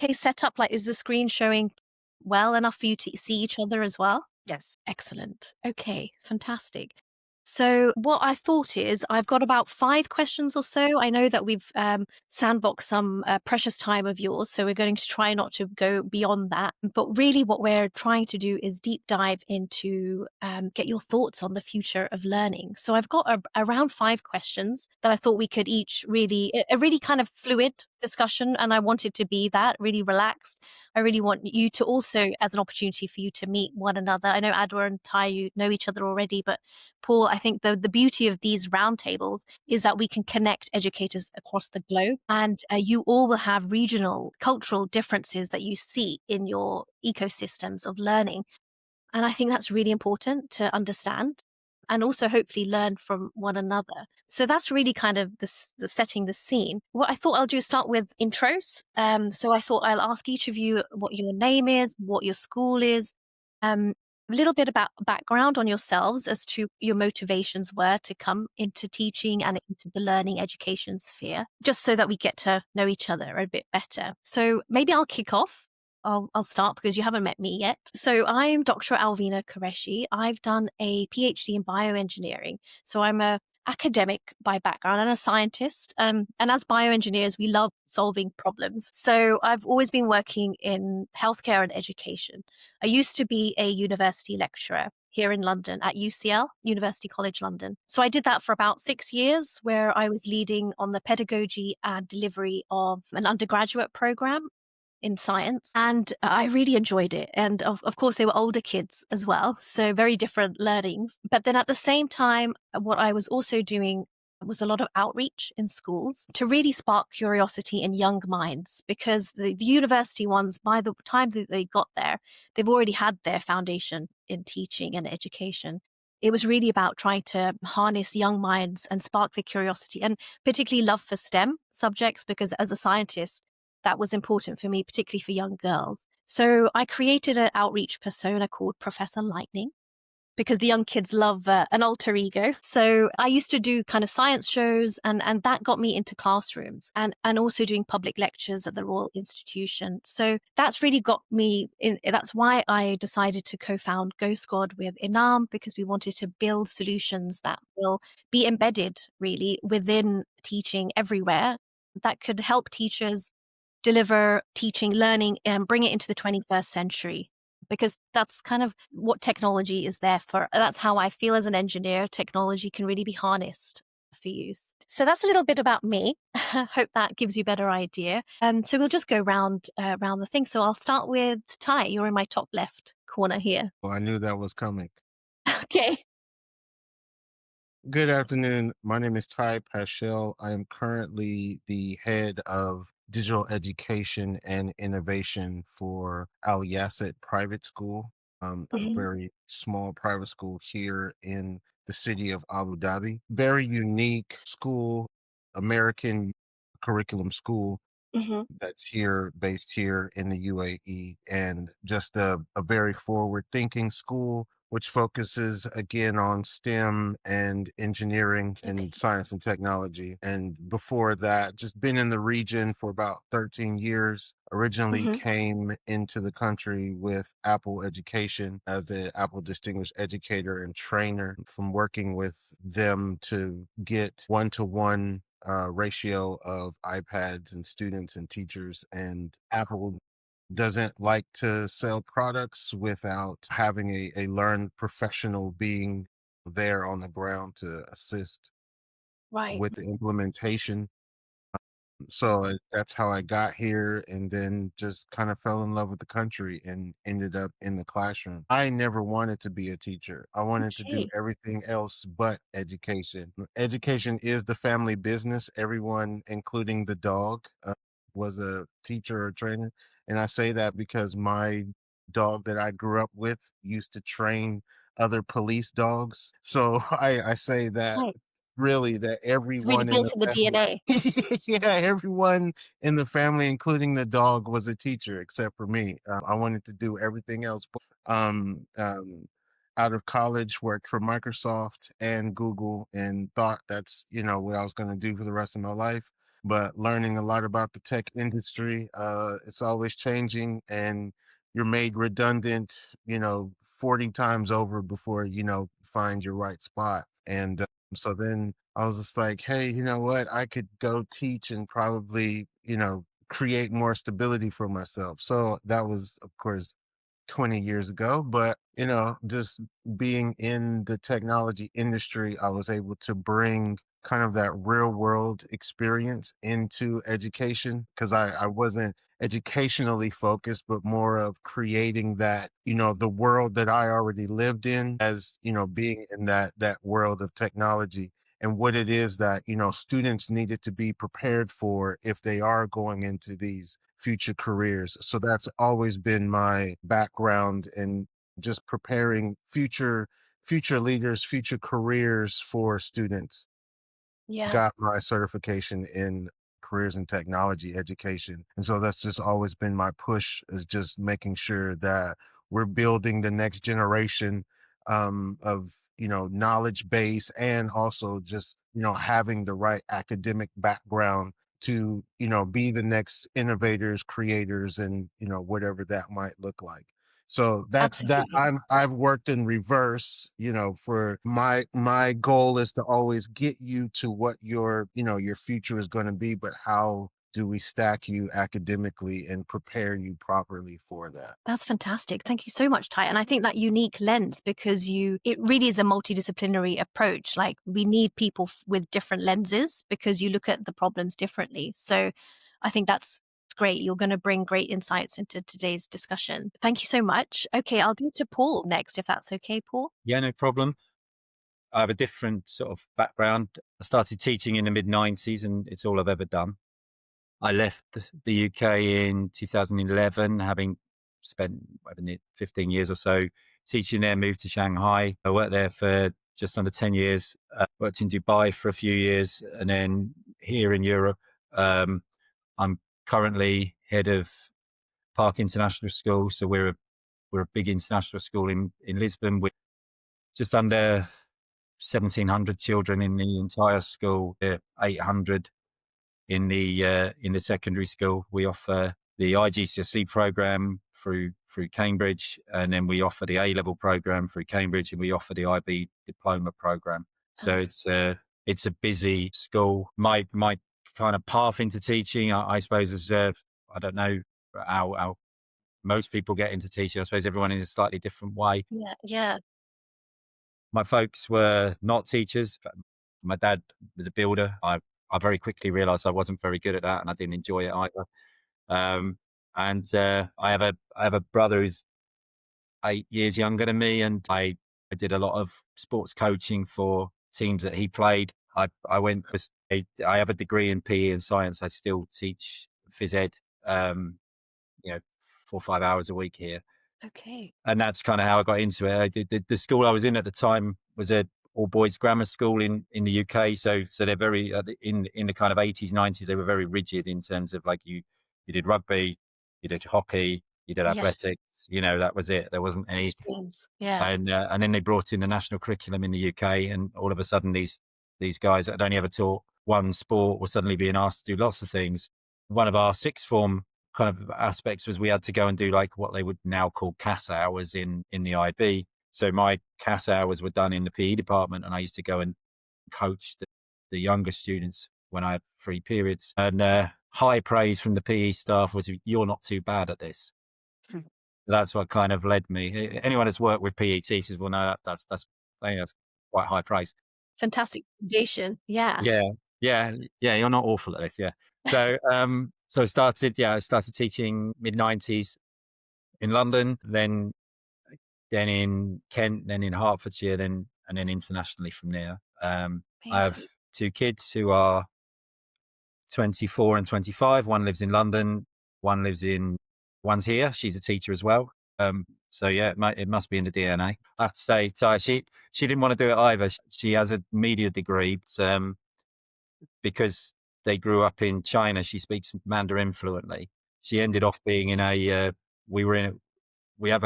okay setup? Like, is the screen showing well enough for you to see each other as well? Yes. Excellent. Okay, fantastic. So, what I thought is, I've got about 5 questions or so. I know that we've sandboxed some precious time of yours, so we're going to try not to go beyond that. But really, what we're trying to do is deep dive into get your thoughts on the future of learning. So, I've got around 5 questions that I thought we could each really, a really kind of fluid discussion, and I want it to be that really relaxed. I really want you to also, as an opportunity for you to meet one another. I know Adwoa and Tai, you know each other already, but Paul, I think the beauty of these roundtables is that we can connect educators across the globe, and you all will have regional, cultural differences that you see in your ecosystems of learning. And I think that's really important to understand and also hopefully learn from one another. So that's really kind of the setting the scene. What I thought I'll do is start with intros. So I thought I'll ask each of you what your name is, what your school is, um, a little bit about background on yourselves as to your motivations were to come into teaching and into the learning education sphere, just so that we get to know each other a bit better. So maybe I'll kick off. I'll start because you haven't met me yet. So I'm Dr. Alvina Qureshi. I've done a PhD in bioengineering. So I'm a academic by background and a scientist. And as bioengineers, we love solving problems. So I've always been working in healthcare and education. I used to be a university lecturer here in London at UCL, University College London. So I did that for about 6 years, where I was leading on the pedagogy and delivery of an undergraduate program in science. And I really enjoyed it. And of course, they were older kids as well. So very different learnings. But then at the same time, what I was also doing was a lot of outreach in schools to really spark curiosity in young minds, because the university ones, by the time that they got there, they've already had their foundation in teaching and education. It was really about trying to harness young minds and spark their curiosity, and particularly love for STEM subjects, because as a scientist, that was important for me, particularly for young girls. So I created an outreach persona called Professor Lightning, because the young kids love an alter ego. So I used to do kind of science shows, and that got me into classrooms, and also doing public lectures at the Royal Institution. So that's really got me in. That's why I decided to co-found Go Squad with Inam, because we wanted to build solutions that will be embedded really within teaching everywhere, that could help teachers deliver teaching, learning, and bring it into the 21st century. Because that's kind of what technology is there for. That's how I feel as an engineer. Technology can really be harnessed for use. So that's a little bit about me. Hope that gives you a better idea. So we'll just go round the thing. So I'll start with Tai. You're in my top left corner here. Well, I knew that was coming. Okay. Good afternoon. My name is Tai Paschall. I am currently the head of digital education and innovation for Al Yasset Private School, a Mhm, very small private school here in the city of Abu Dhabi. Very unique school, American curriculum school mhm. that's here, based here in the UAE, and just a very forward thinking school, which focuses again on STEM and engineering and Okay. science and technology. And before that, just been in the region for about 13 years. Originally Mhm. came into the country with Apple Education as an Apple Distinguished Educator and Trainer, from working with them to get one-to-one ratio of iPads and students and teachers. And Apple doesn't like to sell products without having a learned professional being there on the ground to assist Right. with the implementation. So that's how I got here, and then just kind of fell in love with the country and ended up in the classroom. I never wanted to be a teacher. I wanted to do Okay. everything else but education. Education is the family business. Everyone, including the dog, was a teacher or trainer. And I say that because my dog that I grew up with used to train other police dogs. So I say that Right. really, that It's really everyone in the built in the family DNA. yeah, everyone in the family, including the dog, was a teacher except for me. I wanted to do everything else. Out of college, worked for Microsoft and Google, and thought that's what I was going to do for the rest of my life. but learning a lot about the tech industry. It's always changing, and you're made redundant, 40 times over before, find your right spot. And so then I was just like, hey, you know what? I could go teach and probably, create more stability for myself. So that was, of course, 20 years ago, but just being in the technology industry, I was able to bring kind of that real world experience into education because I wasn't educationally focused, but more of creating that, the world that I already lived in as, being in that world of technology and what it is that, students needed to be prepared for if they are going into these future careers. So that's always been my background in just preparing future leaders, future careers for students. Yeah. Got my certification in careers in technology education. And so that's just always been my push is just making sure that we're building the next generation of, knowledge base and also just, having the right academic background to, be the next innovators, creators, and, whatever that might look like. So that's that Absolutely. I've worked in reverse, for my goal is to always get you to what your future is going to be, but how do we stack you academically and prepare you properly for that? That's fantastic. Thank you so much, Ty. And I think that unique lens, because it really is a multidisciplinary approach. Like we need people with different lenses because you look at the problems differently. So I think that's great. You're going to bring great insights into today's discussion. Thank you so much. Okay, I'll go to Paul next, if that's okay, Paul. Yeah, no problem. I have a different sort of background. I started teaching in the mid-90s and it's all I've ever done. I left the UK in 2011, having spent 15 years or so teaching there, moved to Shanghai. I worked there for just under 10 years, worked in Dubai for a few years, and then here in Europe. Um, I'm currently head of Park International School. So we're a big international school in Lisbon with just under 1,700 children in the entire school, 800 in the secondary school. We offer the IGCSE program through Cambridge, and then we offer the A level program through Cambridge, and we offer the IB diploma program. So Uh, it's a busy school. My kind of path into teaching, I suppose, was I don't know how most people get into teaching. I suppose everyone in a slightly different way. yeah, yeah. My folks were not teachers. My dad was a builder. I very quickly realized I wasn't very good at that and I didn't enjoy it either. Um, and I have a brother who's 8 years younger than me, and I did a lot of sports coaching for teams that he played. I have a degree in PE and science. I still teach phys ed, um, 4 or 5 hours a week here, Okay. and that's kind of how I got into it. The school I was in at the time was a all boys grammar school in the UK. So they're very in the kind of 80s, 90s. They were very rigid in terms of like you did rugby, you did hockey, you did Yeah. athletics. That was it. There wasn't any. Streams. Yeah. And then they brought in the national curriculum in the UK, and all of a sudden these guys that had only ever taught one sport were suddenly being asked to do lots of things. One of our sixth form kind of aspects was we had to go and do like what they would now call CAS hours in the IB. So my CAS hours were done in the PE department, and I used to go and coach the younger students when I had free periods. And high praise from the PE staff was, "You're not too bad at this." Hmm. That's what kind of led me. Anyone that's worked with PE teachers will know I think that's quite high praise. Fantastic foundation. Yeah. Yeah, yeah. You're not awful at this. Yeah. So I started teaching mid-90s in London, then in Kent, then in Hertfordshire, and then internationally from there. I have Amazing. two kids who are 24 and 25. One lives in London. One's here. She's a teacher as well. So yeah, it must be in the DNA. I have to say, Ty, she didn't want to do it either. She has a media degree, but, because they grew up in China. She speaks Mandarin fluently. She ended off being in a. We were in. We have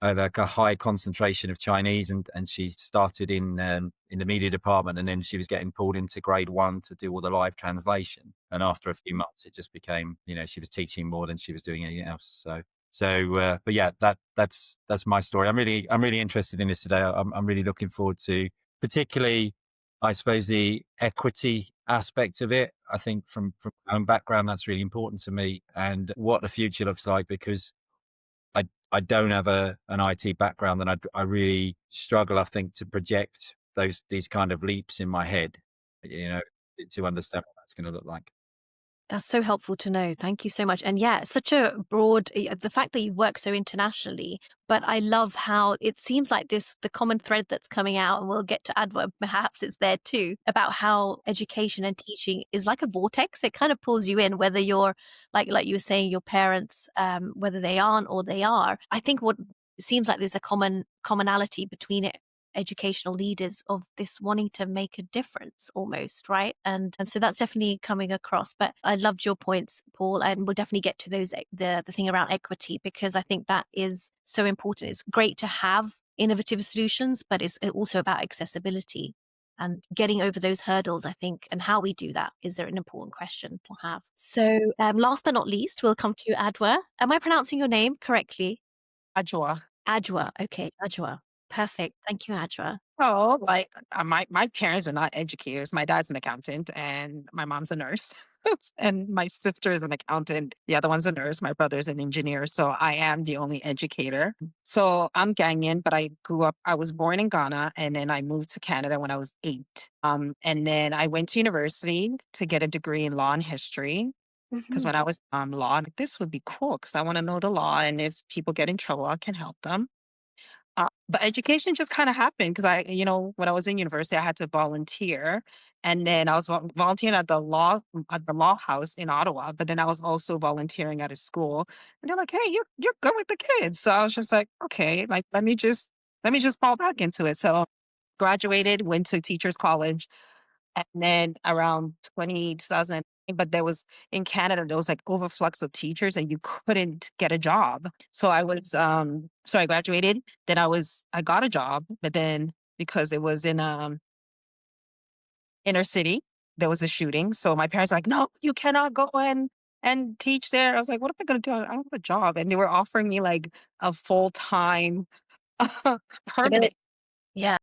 like a high concentration of Chinese, and she started in the media department, and then she was getting pulled into grade 1 to do all the live translation. And after a few months, it just became, she was teaching more than she was doing anything else. But yeah, that's my story. I'm really interested in this today. I'm really looking forward to, particularly, I suppose, the equity aspect of it. I think from my own background, that's really important to me, and what the future looks like, because I don't have an IT background, and I really struggle, I think, to project these kind of leaps in my head, to understand what that's going to look like. That's so helpful to know. Thank you so much. And yeah, such a broad, the fact that you work so internationally, but I love how it seems like the common thread that's coming out, and we'll get to Adwoa, perhaps it's there too, about how education and teaching is like a vortex. It kind of pulls you in, whether you're, like you were saying, your parents, whether they aren't or they are. I think what seems like there's a commonality between it, educational leaders, of this wanting to make a difference almost, right? And so that's definitely coming across. But I loved your points, Paul, and we'll definitely get to those, the thing around equity, because I think that is so important. It's great to have innovative solutions, but it's also about accessibility and getting over those hurdles, I think, and how we do that is an important question to have. So last but not least, we'll come to Adwoa. Am I pronouncing your name correctly? Adwoa. Adwoa. Okay, Adwoa. Perfect. Thank you, Adwoa. Oh, like my parents are not educators. My dad's an accountant and my mom's a nurse. And my sister is an accountant. The other one's a nurse. My brother's an engineer. So I am the only educator. So I'm Ghanaian, but I was born in Ghana, and then I moved to Canada when I was 8. And then I went to university to get a degree in law and history. Because when I was law, I'm like, this would be cool because I want to know the law. And if people get in trouble, I can help them. But education just kind of happened because when I was in university, I had to volunteer, and then I was volunteering at the law house in Ottawa. But then I was also volunteering at a school, and they're like, "Hey, you're good with the kids." So I was just like, "Okay, like let me just fall back into it." So graduated, went to teachers college, and then around 2000, but in Canada, there was like overflux of teachers and you couldn't get a job. So I graduated, then I got a job, but then because it was in inner city, there was a shooting. So my parents were like, no, you cannot go and teach there. I was like, what am I going to do? I don't have a job. And they were offering me like a full-time permanent. Yeah.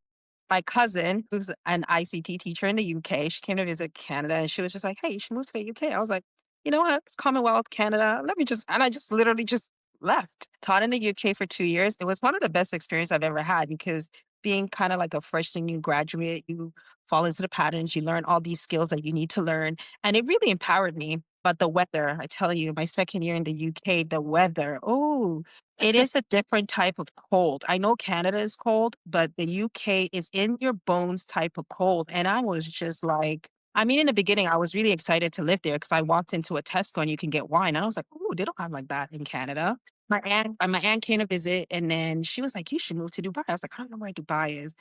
My cousin, who's an ICT teacher in the UK, she came to visit Canada, and she was just like, "Hey, you should move to the UK." I was like, "You know what? It's Commonwealth, Canada. And I just literally just left. Taught in the UK for 2 years. It was one of the best experiences I've ever had because being kind of like a fresh new graduate, you fall into the patterns, you learn all these skills that you need to learn. And it really empowered me. But the weather, I tell you, my second year in the UK, the weather, oh, it is a different type of cold. I know Canada is cold, but the UK is in your bones type of cold. And I was just like, in the beginning, I was really excited to live there because I walked into a Tesco and you can get wine. I was like, oh, they don't have like that in Canada. My aunt came to visit, and then she was like, you should move to Dubai. I was like, I don't know where Dubai is.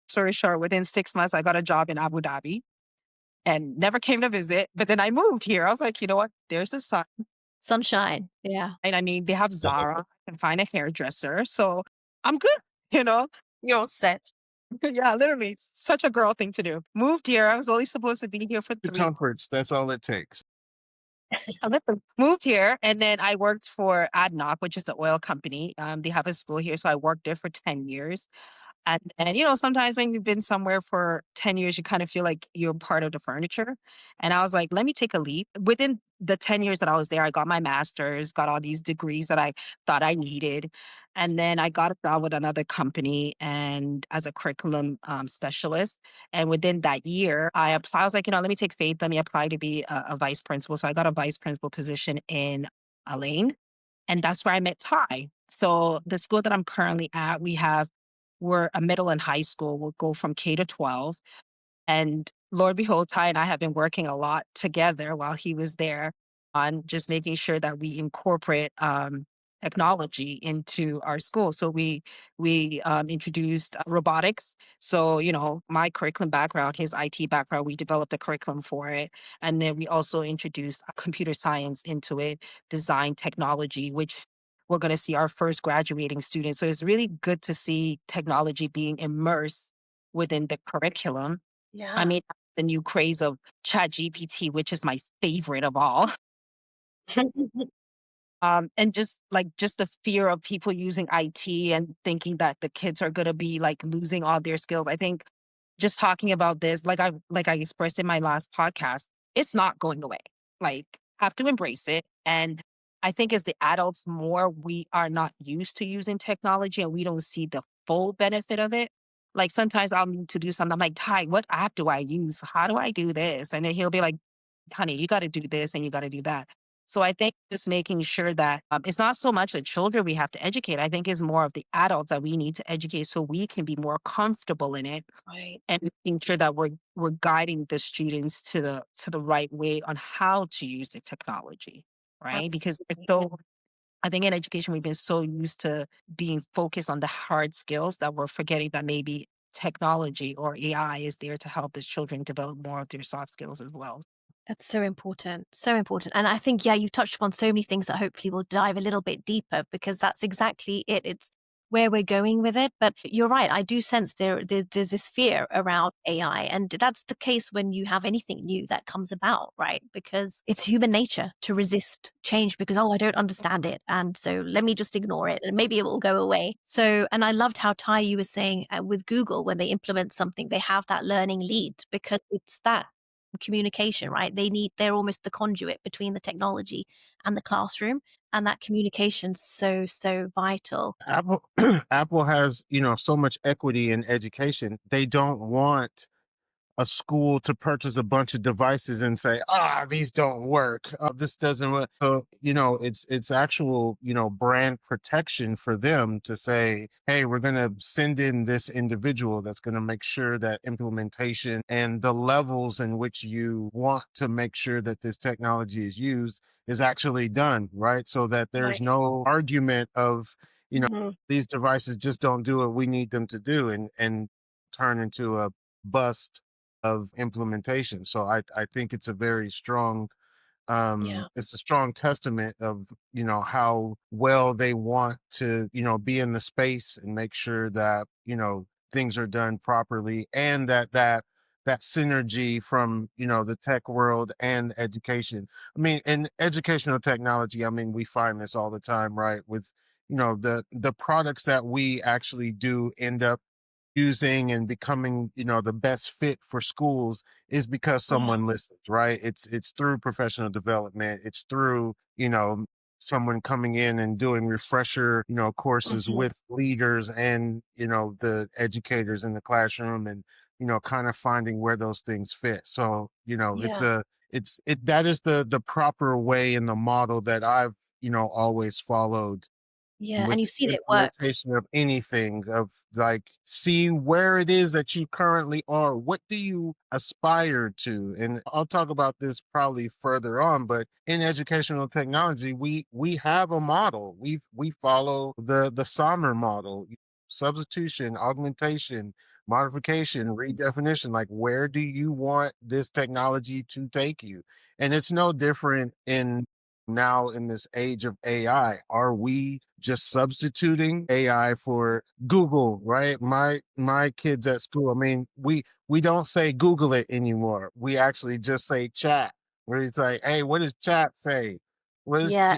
Story short, within 6 months, I got a job in Abu Dhabi and never came to visit. But then I moved here. I was like, you know what? There's the sun. Sunshine. Yeah. And they have Zara. I can find a hairdresser. So I'm good, you know? You're all set. Yeah, literally. Such a girl thing to do. Moved here. I was only supposed to be here for The 3. comforts, that's all it takes. Moved here, and then I worked for ADNOC, which is the oil company. They have a school here, so I worked there for 10 years. And sometimes when you've been somewhere for 10 years, you kind of feel like you're part of the furniture. And I was like, let me take a leap. Within the 10 years that I was there, I got my master's, got all these degrees that I thought I needed. And then I got a job with another company and as a curriculum specialist. And within that year, I applied. I was like, let me take faith. Let me apply to be a vice principal. So I got a vice principal position in Elaine. And that's where I met Tai. So the school that I'm currently at, we're a middle and high school. We'll go from K to 12. And Lord behold, Tai and I have been working a lot together while he was there on just making sure that we incorporate technology into our school. So we introduced robotics. So, my curriculum background, his IT background, we developed a curriculum for it. And then we also introduced computer science into it, design technology, which we're going to see our first graduating students. So it's really good to see technology being immersed within the curriculum. I Yeah. mean, the new craze of Chat GPT, which is my favorite of all. And just the fear of people using IT and thinking that the kids are gonna be like losing all their skills. I think just talking about this, like I expressed in my last podcast, it's not going away. Like, have to embrace it. And I think as the adults, more we are not used to using technology and we don't see the full benefit of it. Like sometimes I'll need to do something. I'm like, Ty, what app do I use? How do I do this? And then he'll be like, honey, you got to do this and you got to do that. So I think just making sure that it's not so much the children we have to educate. I think it's more of the adults that we need to educate so we can be more comfortable in it Right. and making sure that we're guiding the students to the right way on how to use the technology, right? Because we're Absolutely. so I think in education we've been so used to being focused on the hard skills that we're forgetting that maybe technology or AI is there to help the children develop more of their soft skills as well. That's so important. So important. And I think, yeah, you touched upon so many things that hopefully we'll dive a little bit deeper because that's exactly it. It's where we're going with it. But you're right. I do sense there's this fear around AI. And that's the case when you have anything new that comes about, right? Because it's human nature to resist change because, oh, I don't understand it. And so let me just ignore it and maybe it will go away. So, and I loved how Tai, you were saying with Google, when they implement something, they have that learning lead because it's that communication, right? They're almost the conduit between the technology and the classroom, and that communication's so vital. Apple Apple has, so much equity in education. They don't want a school to purchase a bunch of devices and say, these don't work. This doesn't work. So, it's actual, brand protection for them to say, hey, we're going to send in this individual that's going to make sure that implementation and the levels in which you want to make sure that this technology is used is actually done, right? So that there's Right. no argument of, Mhm. these devices just don't do what we need them to do and turn into a bust of implementation. So I think it's a very strong Yeah. it's a strong testament of how well they want to be in the space and make sure that things are done properly and that synergy from the tech world and education. I mean, in educational technology, I mean, we find this all the time, right? With the products that we actually do end up using and becoming the best fit for schools is because Yeah. someone listens, right? It's through professional development, it's through someone coming in and doing refresher courses Mhm. with leaders and the educators in the classroom, and kind of finding where those things fit. So Yeah. that is the proper way in the model that I've always followed Yeah. with And you've seen the it works. implementation of anything, of like see where it is that you currently are. What do you aspire to? And I'll talk about this probably further on, but in educational technology, we have a model. We follow the SAMR model: substitution, augmentation, modification, redefinition. Like, where do you want this technology to take you? And it's no different in now in this age of AI. Are we just substituting AI for Google, right? My kids at school, I mean, we don't say Google it anymore. We actually just say chat. Where it's like, hey, what does chat say? What is Yeah.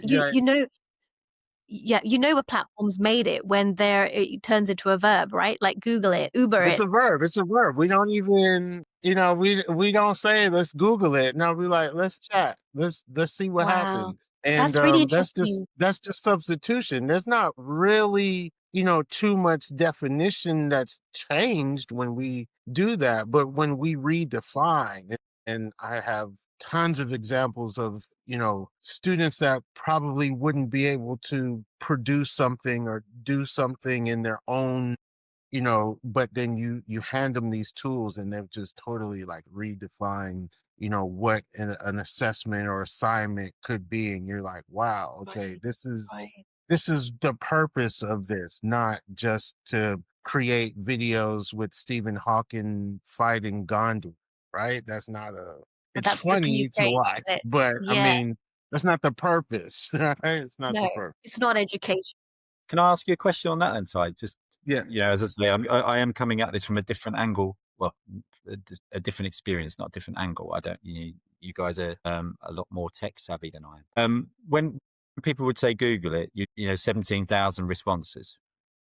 yeah, Yeah, a platform's made it when it turns into a verb, right? Like Google it, Uber it's it. a verb. It's a verb. We don't even, we don't say let's Google it. No, we like let's chat. Let's see what Wow. happens. And That's really that's just interesting. that's just substitution. There's not really, too much definition that's changed when we do that. But when we redefine, and I have tons of examples of, students that probably wouldn't be able to produce something or do something in their own, but then you hand them these tools and they've just totally like redefined, what an assessment or assignment could be. And you're like, wow, okay, Right. Right. this is the purpose of this, not just to create videos with Stephen Hawking fighting Gandhi, right? That's not a, But it's that's the new funny to craze, watch, isn't it? but I Yeah. mean, That's not the purpose, right? It's not No, the purpose. it's not education. Can I ask you a question on that then, Ty? Just, Yeah. as I say, I am coming at this from a different angle. Well, a different experience, not a different angle. I don't. You guys are a lot more tech savvy than I am. When people would say Google it, 17,000 responses,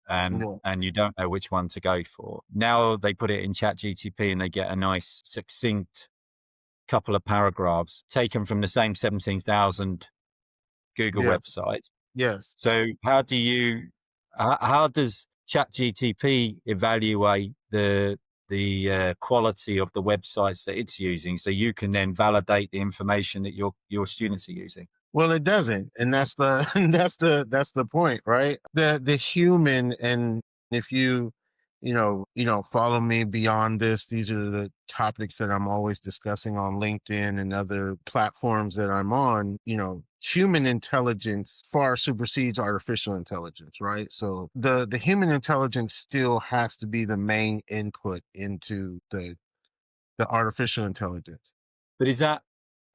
and you don't know which one to go for. Now they put it in Chat GPT and they get a nice, succinct couple of paragraphs taken from the same 17,000 Google Yes. websites. Yes. So how does ChatGPT evaluate the quality of the websites that it's using, so you can then validate the information that your students are using? Well, it doesn't, and that's the that's the point, right? The human, and if you follow me beyond this, these are the topics that I'm always discussing on LinkedIn and other platforms that I'm on. Human intelligence far supersedes artificial intelligence, right? So the human intelligence still has to be the main input into the artificial intelligence. But is that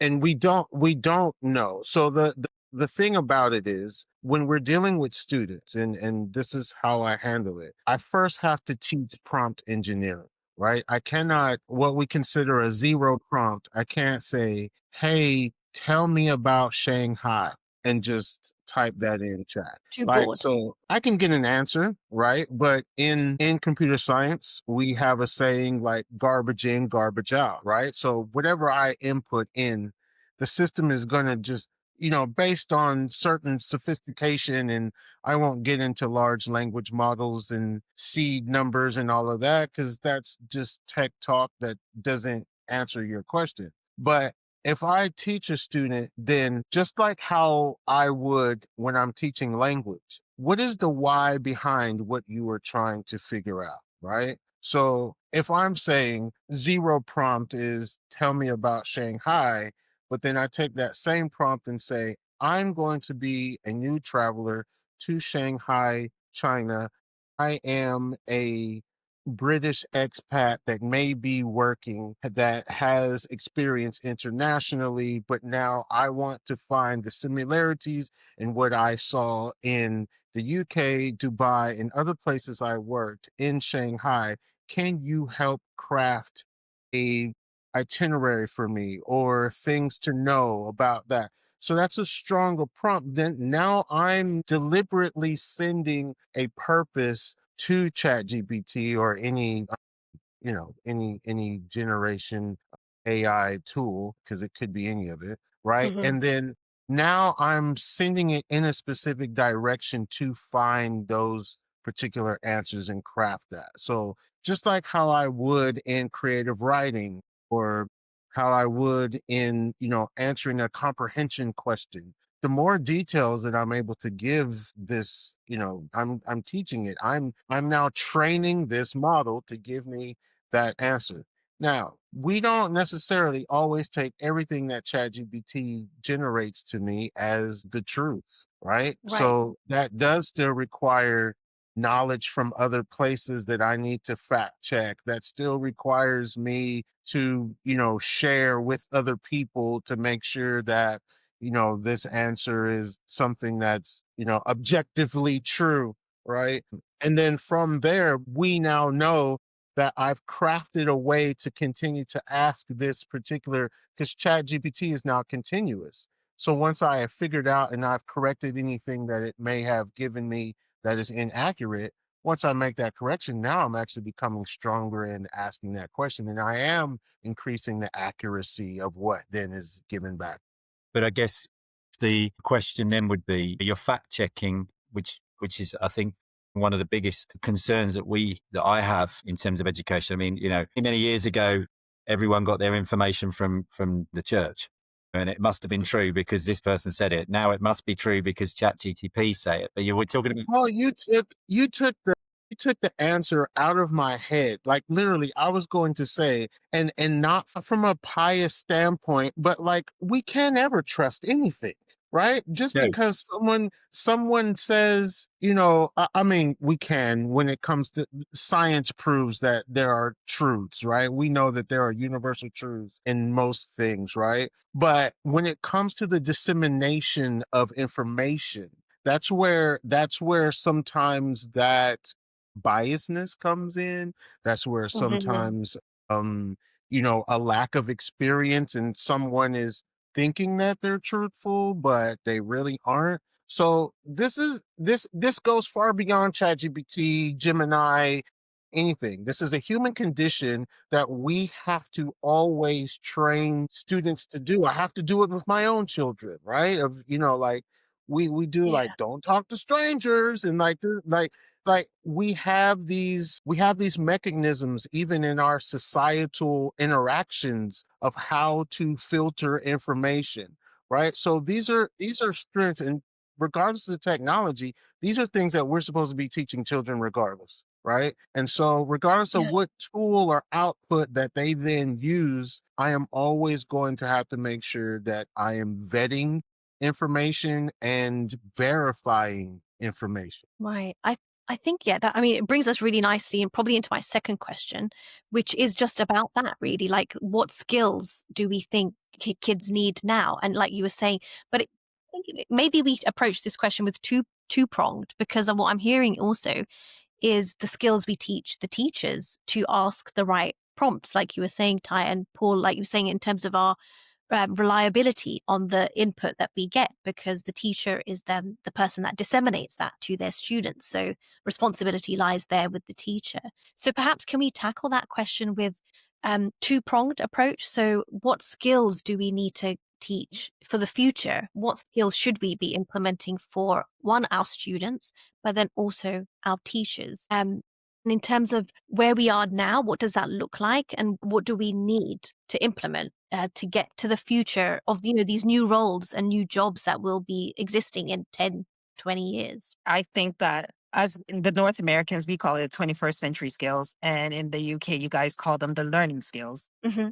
And we don't know. So the thing about it is, when we're dealing with students, and this is how I handle it, I first have to teach prompt engineering, right? I cannot, what we consider a zero prompt, I can't say, hey, tell me about Shanghai, and just type that in chat. Too Like, broad. so I can get an answer, right? But in computer science, we have a saying like garbage in, garbage out, right? So whatever I input in, the system is going to just, based on certain sophistication, and I won't get into large language models and seed numbers and all of that, because that's just tech talk that doesn't answer your question. But if I teach a student, then just like how I would when I'm teaching language, what is the why behind what you are trying to figure out, right? So if I'm saying zero prompt is tell me about Shanghai, but then I take that same prompt and say, I'm going to be a new traveler to Shanghai, China. I am a British expat that may be working, that has experience internationally, but now I want to find the similarities in what I saw in the UK, Dubai, and other places I worked in Shanghai. Can you help craft a itinerary for me, or things to know about that? So that's a stronger prompt. Then now I'm deliberately sending a purpose to Chat GPT, or any any generation AI tool, because it could be any of it, right? Mhm. And then now I'm sending it in a specific direction to find those particular answers and craft that. So just like how I would in creative writing, or how I would in, answering a comprehension question, the more details that I'm able to give this, I'm teaching it. I'm now training this model to give me that answer. Now, we don't necessarily always take everything that ChatGPT generates to me as the truth, right? Right. So that does still require knowledge from other places that I need to fact check. That still requires me to, share with other people to make sure that, this answer is something that's, objectively true, right? And then from there, we now know that I've crafted a way to continue to ask this particular, because Chat GPT is now continuous. So once I have figured out and I've corrected anything that it may have given me that is inaccurate, once I make that correction, now I'm actually becoming stronger in asking that question. And I am increasing the accuracy of what then is given back. But I guess the question then would be, you're fact checking, which is, I think, one of the biggest concerns that I have in terms of education. I mean, many years ago, everyone got their information from the church, and it must have been true because this person said it. Now it must be true because ChatGPT say it. But you were talking about, Well, you took the answer out of my head. Like, literally, I was going to say, and not from a pious standpoint, but like, we can't ever trust anything. right? Just No. because someone says, I mean, we can, when it comes to science, proves that there are truths, right? We know that there are universal truths in most things, right? But when it comes to the dissemination of information, that's where sometimes that biasness comes in. That's where Mhm. sometimes a lack of experience, and someone is thinking that they're truthful, but they really aren't. So this goes far beyond ChatGPT, Gemini, anything. This is a human condition that we have to always train students to do. I have to do it with my own children, right? Like we do, Yeah. like, don't talk to strangers, and like we have these mechanisms even in our societal interactions of how to filter information, right? So these are strengths, and regardless of the technology, these are things that we're supposed to be teaching children regardless, right? And so regardless of Yeah. what tool or output that they then use, I am always going to have to make sure that I am vetting information and verifying information. Right. I think, yeah, that, I mean, it brings us really nicely and probably into my second question, which is just about that really. Like, what skills do we think kids need now? And like you were saying, but I think maybe we approach this question with two pronged, because of what I'm hearing also is the skills we teach the teachers to ask the right prompts, like you were saying, Ty and Paul, like you were saying, in terms of our reliability on the input that we get, because the teacher is then the person that disseminates that to their students. So responsibility lies there with the teacher. So perhaps can we tackle that question with two-pronged approach? So what skills do we need to teach for the future? What skills should we be implementing for, one, our students, but then also our teachers? And in terms of where we are now, what does that look like, and what do we need to implement to get to the future of these new roles and new jobs that will be existing in 10, 20 years? I think that as in the North Americans, we call it 21st century skills. And in the UK, you guys call them the learning skills. Hmm.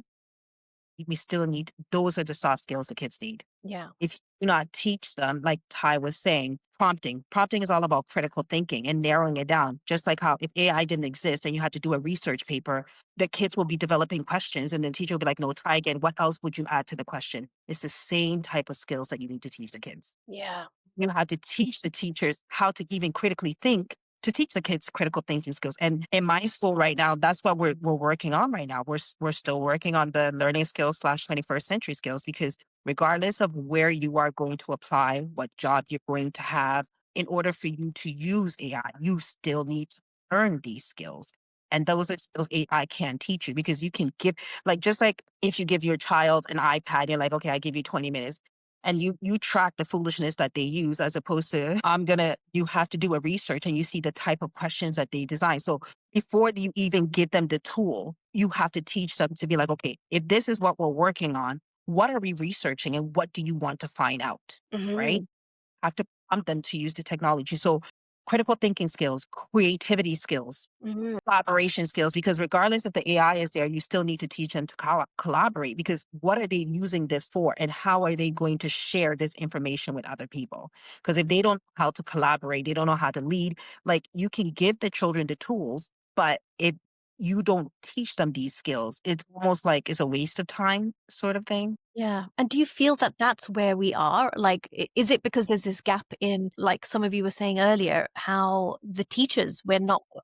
We still need, those are the soft skills the kids need. Yeah. If you do not teach them, like Ty was saying, prompting is all about critical thinking and narrowing it down. Just like how if AI didn't exist and you had to do a research paper, the kids will be developing questions and the teacher will be like, no, try again. What else would you add to the question? It's the same type of skills that you need to teach the kids. Yeah. You have to teach the teachers how to even critically think, to teach the kids critical thinking skills. And in my school right now, that's what we're working on right now. We're still working on the learning skills / 21st century skills, because regardless of where you are going to apply, what job you're going to have, in order for you to use AI, you still need to learn these skills. And those are skills AI can teach you, because you can give, like, just like if you give your child an iPad, you're like, okay, I give you 20 minutes. And you track the foolishness that they use, as opposed to you have to do a research and you see the type of questions that they design. So before you even give them the tool, you have to teach them to be like, okay, if this is what we're working on, what are we researching and what do you want to find out? Right? Hmm. Have to prompt them to use the technology. So critical thinking skills, creativity skills, Hmm. collaboration skills, because regardless if the AI is there, you still need to teach them to collaborate, because what are they using this for and how are they going to share this information with other people? Because if they don't know how to collaborate, they don't know how to lead, like, you can give the children the tools, but if you don't teach them these skills, it's almost like it's a waste of time sort of thing. Yeah. And do you feel that that's where we are? Like, is it because there's this gap in, like some of you were saying earlier, how the teachers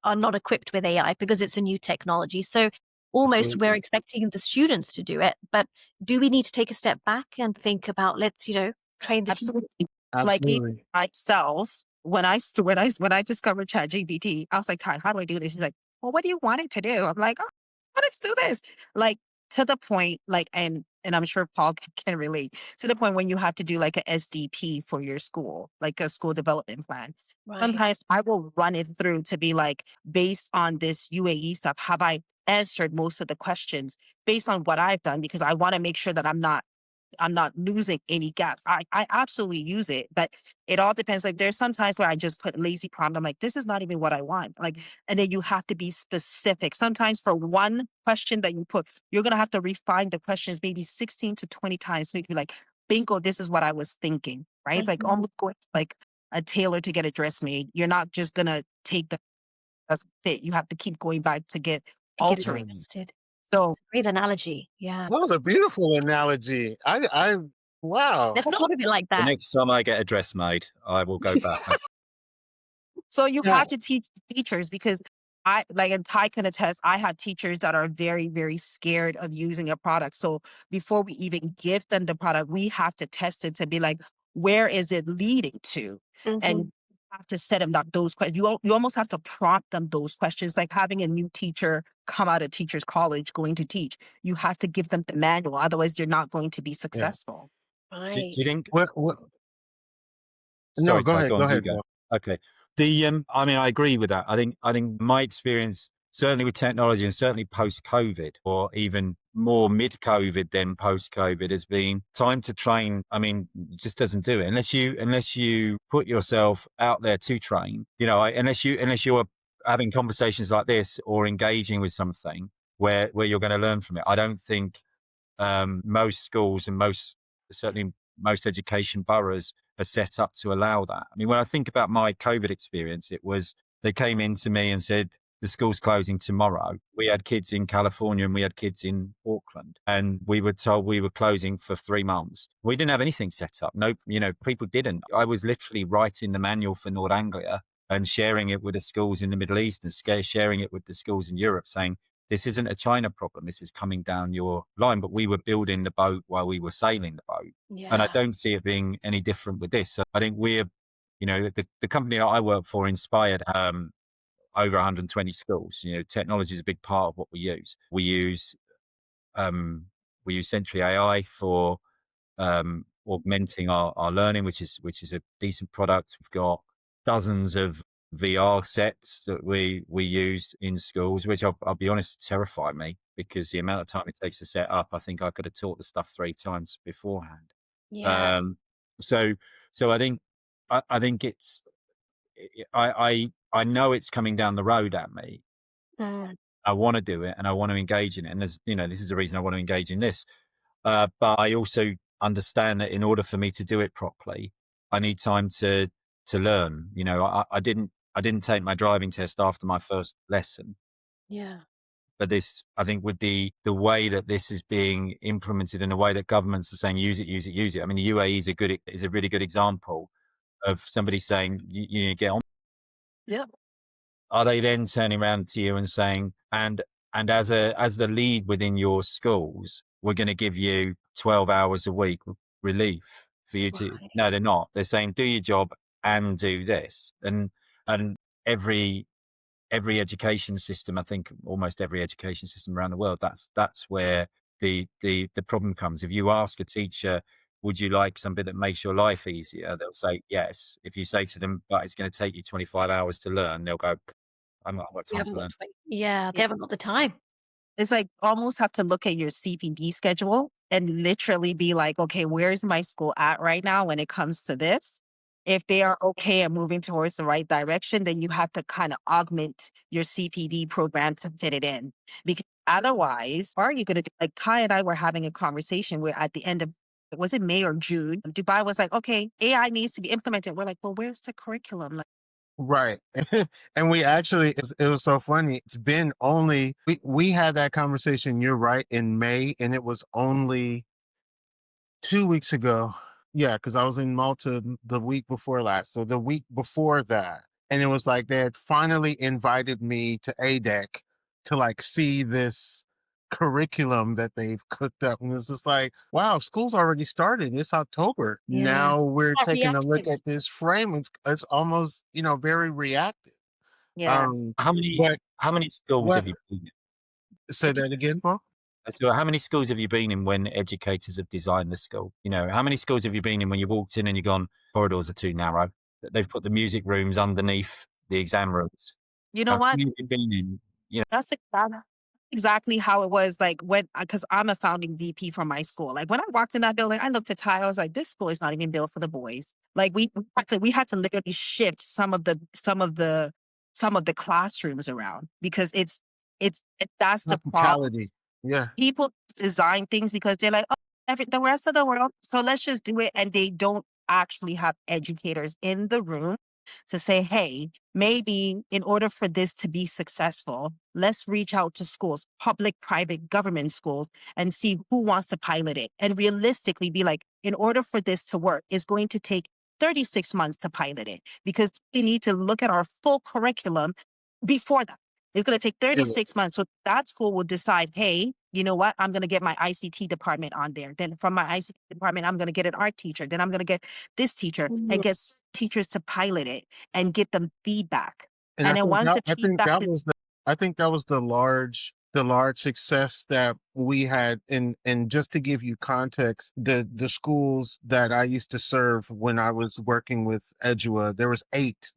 are not equipped with AI because it's a new technology. So almost we're Absolutely. expecting the students to do it. But do we need to take a step back and think about, let's, train the teachers? Absolutely. Like even Absolutely. myself, when I discovered ChatGPT, I was like, Ty, how do I do this? He's like, well, what do you want it to do? I'm like, oh, I want it to do this. Like, to the point, like, and I'm sure Paul can relate, to the point when you have to do like a SDP for your school, like a school development plan. Right. Sometimes I will run it through to be like, based on this UAE stuff, have I answered most of the questions based on what I've done? Because I want to make sure that I'm not losing any gaps. I absolutely use it, but it all depends. Like, there's some times where I just put lazy prompt. I'm like, this is not even what I want. Like, and then you have to be specific. Sometimes for one question that you put, you're gonna have to refine the questions maybe 16 to 20 times. So you can be like, bingo, this is what I was thinking, right? It's like almost going to like a tailor to get a dress made. You're not just going to take the doesn't fit. You have to keep going back to get Get it altering. adjusted. So It's a great analogy. Yeah. That was a beautiful analogy. Wow. Never thought of it like The that. next time I get a dress made, I will go back. So you Yeah. have to teach teachers because I like, and Tai can attest, I had teachers that are very, very scared of using a product. So before we even give them the product, we have to test it to be like, where is it leading to? And you have to set them those questions. You almost have to prompt them those questions, like having a new teacher come out of teachers college going to teach. You have to give them the manual. Otherwise, they're not going to be successful. Do Right. you think? What? No, Sorry, go Ty, ahead. go Go on, you ahead. go. Phil. Okay. I mean, I agree with that. I think my experience, certainly with technology and certainly post-COVID, or even more mid-COVID than post-COVID, has been time to train. I mean, just doesn't do it unless you put yourself out there to train. You know, unless you're having conversations like this or engaging with something where you're going to learn from it. I don't think most schools and certainly most education boroughs are set up to allow that. I mean, when I think about my COVID experience, it was they came in to me and said, the school's closing tomorrow. We had kids in California and we had kids in Auckland, and we were told we were closing for 3 months. We didn't have anything set up. No, people didn't. I was literally writing the manual for North Anglia and sharing it with the schools in the Middle East and sharing it with the schools in Europe, saying, this isn't a China problem. This is coming down your line. But we were building the boat while we were sailing the boat. Yeah. And I don't see it being any different with this. So I think the company that I work for inspired over 120 schools. Technology is a big part of what we use. We use Sentry AI for augmenting our learning, which is a decent product. We've got dozens of VR sets that we use in schools, which I'll be honest, terrify me, because the amount of time it takes to set up, I think I could have taught the stuff 3 times beforehand. Yeah. So I think it's, I know it's coming down the road at me. I want to do it and I want to engage in it. And this is the reason I want to engage in this. But I also understand that in order for me to do it properly, I need time to learn. I didn't take my driving test after my first lesson. Yeah. But I think with the way that this is being implemented in a way that governments are saying, use it. I mean, the UAE is a really good example of somebody saying, you need to get on. Yeah. Are they then turning around to you and saying, and as the lead within your schools, we're going to give you 12 hours a week relief for you to? Right. No, they're not. They're saying, do your job and do this. And every education system, I think almost every education system around the world, that's where the problem comes. If you ask a teacher, would you like something that makes your life easier? They'll say yes. If you say to them, but it's going to take you 25 hours to learn, they'll go, I'm not got They time haven't to got learn. yeah, they haven't got the time. It's like almost have to look at your CPD schedule and literally be like, okay, where's my school at right now when it comes to this? If they are okay and moving towards the right direction, then you have to kind of augment your CPD program to fit it in. Because otherwise, what are you going to do? Like Tai and I were having a conversation where at the end of, was it May or June? Dubai was like, okay, AI needs to be implemented. We're like, well, where's the curriculum? Like, Right. And we actually, it was so funny. It's been only, we had that conversation, you're right, in May, and it was only 2 weeks ago. Yeah, because I was in Malta the week before last. So the week before that. And it was like they had finally invited me to ADEC to like see this curriculum that they've cooked up. And it's just like, wow, school's already started. It's October. Yeah. Now we're It's that taking a look reactive. at this frame. It's almost, very reactive. yeah. How many schools What? have you been in? Say that again, Paul? So how many schools have you been in when educators have designed the school? How many schools have you been in when you walked in and you've gone, corridors are too narrow? They've put the music rooms underneath the exam rooms. You know what? How many have you been in? That's exactly how it was. Like when, because I'm a founding VP from my school. Like when I walked in that building, I looked at Ty. I was like, this school is not even built for the boys. Like we had to literally shift some of the classrooms around because that's the problem. Hospitality. Yeah. People design things because they're like, the rest of the world. So let's just do it. And they don't actually have educators in the room to say, hey, maybe in order for this to be successful, let's reach out to schools, public, private, government schools, and see who wants to pilot it. And realistically be like, in order for this to work, it's going to take 36 months to pilot it because we need to look at our full curriculum before that. It's going to take 36 months. So that school will decide, hey, you know what? I'm going to get my ICT department on there. Then from my ICT department, I'm going to get an art teacher. Then I'm going to get this teacher and get teachers to pilot it and get them feedback. And And then once the I think feedback that is was the large success that we had. And just to give you context, the schools that I used to serve when I was working with Adwoa, there was eight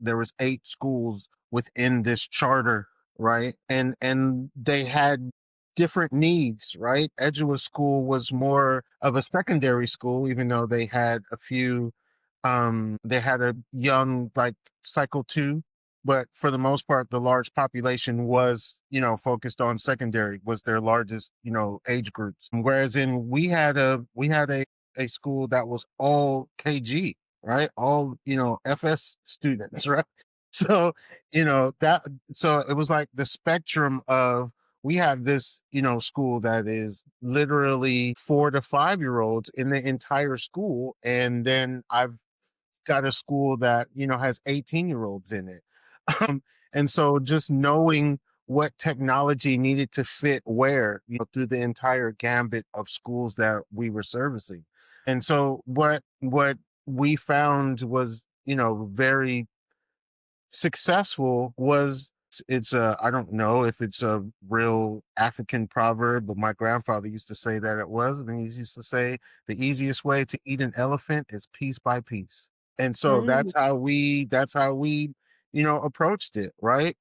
schools within this charter, right? And they had different needs, right? Adwoa School was more of a secondary school, even though they had a few they had a young like cycle 2, but for the most part the large population was, focused on secondary, was their largest, age groups. Whereas we had a school that was all KG, right? All, FS students, right? So, so it was like the spectrum of, we have this, school that is literally 4 to 5 year olds in the entire school. And then I've got a school that, has 18-year-olds in it. And so just knowing what technology needed to fit where, through the entire gambit of schools that we were servicing. And so what we found was, very successful was, it's a, I don't know if it's a real African proverb, but my grandfather used to say that it was, and he used to say the easiest way to eat an elephant is piece by piece. And so that's how we approached it, right?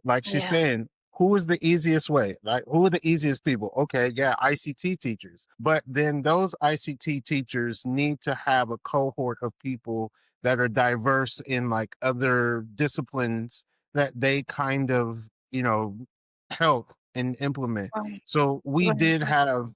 Like she's Yeah. saying, who is the easiest way? Like, who are the easiest people? Okay, yeah, ICT teachers. But then those ICT teachers need to have a cohort of people that are diverse in like other disciplines that they kind of, help and implement. Right. So we Right. did have,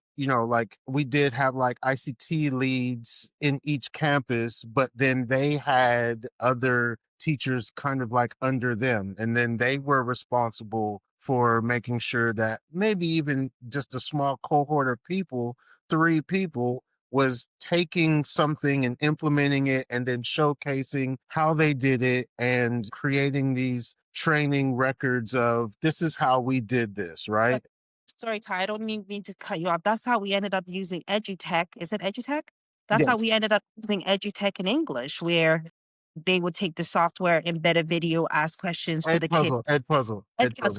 we did have like ICT leads in each campus, but then they had other teachers kind of like under them. And then they were responsible for making sure that maybe even just a small cohort of people, 3 people, was taking something and implementing it and then showcasing how they did it and creating these training records of, this is how we did this, right? sorry, Ty, I don't mean to cut you off. That's how we ended up using EduTech. Is it EduTech? That's how Yes. we ended up using EduTech in English, where they would take the software, embed a video, ask questions for the kids. Ed Puzzle.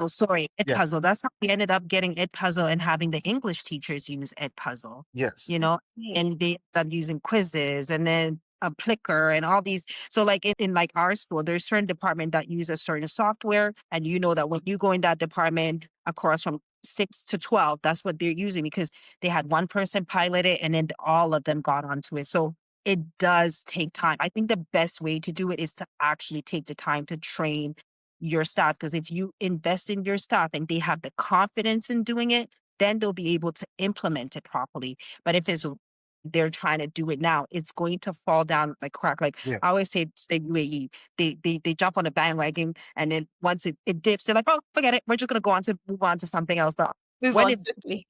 Sorry, Yeah. Puzzle. That's how we ended up getting Puzzle and having the English teachers use Puzzle. Yes. Right. And they ended up using quizzes and then a Plicker and all these. So like in like our school, there's certain department that use a certain software. And you know that when you go in that department across from 6 to 12, that's what they're using because they had one person pilot it and then all of them got onto it. So it does take time. I think the best way to do it is to actually take the time to train your staff. Because if you invest in your staff and they have the confidence in doing it, then they'll be able to implement it properly. But if they're trying to do it now, it's going to fall down like crack. Like Yeah. I always say, UAE, they jump on the bandwagon, and then once it dips, they're like, oh, forget it. We're just gonna move on to something else. But Move when on it swiftly.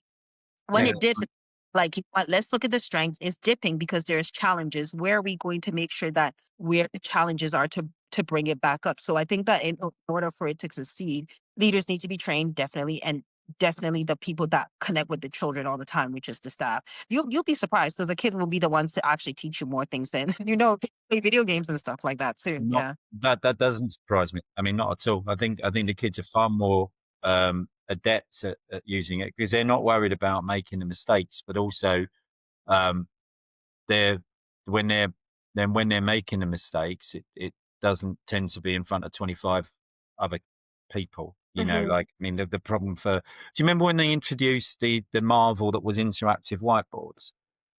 when Yeah. it dips, it's like, you know what, let's look at the strengths. It's dipping because there's challenges. Where are we going to make sure that where the challenges are to bring it back up? So I think that in order for it to succeed, leaders need to be trained, definitely, and definitely the people that connect with the children all the time, which is the staff. You'll be surprised because the kids will be the ones to actually teach you more things than play video games and stuff like that too. Not Yeah. that doesn't surprise me. I mean, not at all. I think the kids are far more adept at using it because they're not worried about making the mistakes, but also um, they're when they're making the mistakes, it doesn't tend to be in front of 25 other people. Like, I mean, the problem do you remember when they introduced the marvel that was interactive whiteboards,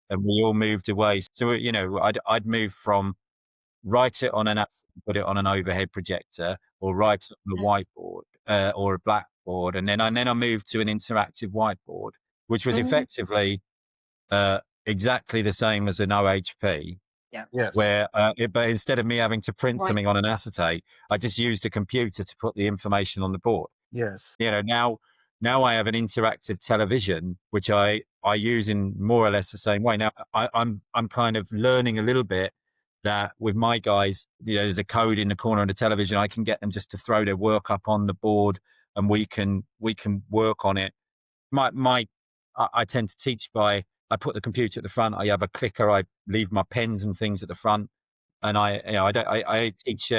and we all moved away? So I'd move from write it on an app, put it on an overhead projector, or write it on a whiteboard or a blackboard, and then I moved to an interactive whiteboard, which was effectively exactly the same as an OHP, Yes. where but instead of me having to print Right. something on an acetate, I just used a computer to put the information on the board. Yes. Now I have an interactive television, which I use in more or less the same way. Now I'm kind of learning a little bit that with my guys, there's a code in the corner of the television. I can get them just to throw their work up on the board, and we can work on it. I tend to teach by, I put the computer at the front. I have a clicker. I leave my pens and things at the front, and I teach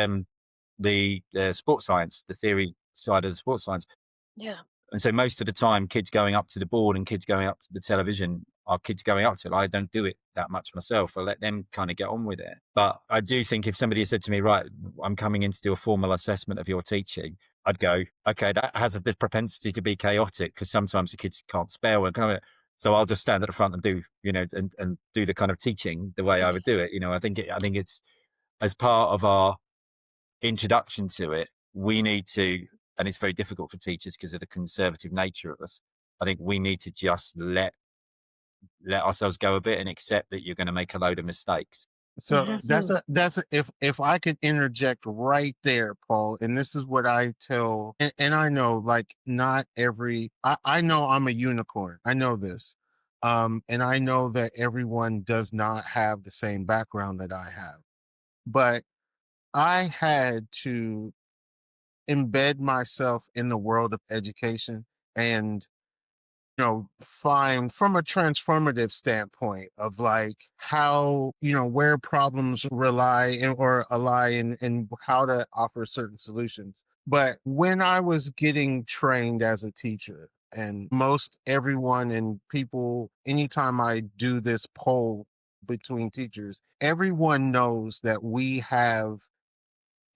the sports science, the theory side of the sports science. Yeah. And so most of the time, kids going up to the board and kids going up to the television are kids going up to it. I don't do it that much myself. I let them kind of get on with it. But I do think if somebody said to me, right, I'm coming in to do a formal assessment of your teaching, I'd go, okay, that has a propensity to be chaotic because sometimes the kids can't spell and come. So I'll just stand at the front and do, and do the kind of teaching the way I would do it. I think it's as part of our introduction to it, we need to, and it's very difficult for teachers because of the conservative nature of us. I think we need to just let ourselves go a bit and accept that you're going to make a load of mistakes. So Mhm. if I could interject right there, Paul, and this is what I tell, and I know like not every, I know I'm a unicorn. I know this. And I know that everyone does not have the same background that I have, but I had to embed myself in the world of education and find from a transformative standpoint of like how, where problems rely or ally in how to offer certain solutions. But when I was getting trained as a teacher, and most everyone and people, anytime I do this poll between teachers, everyone knows that we have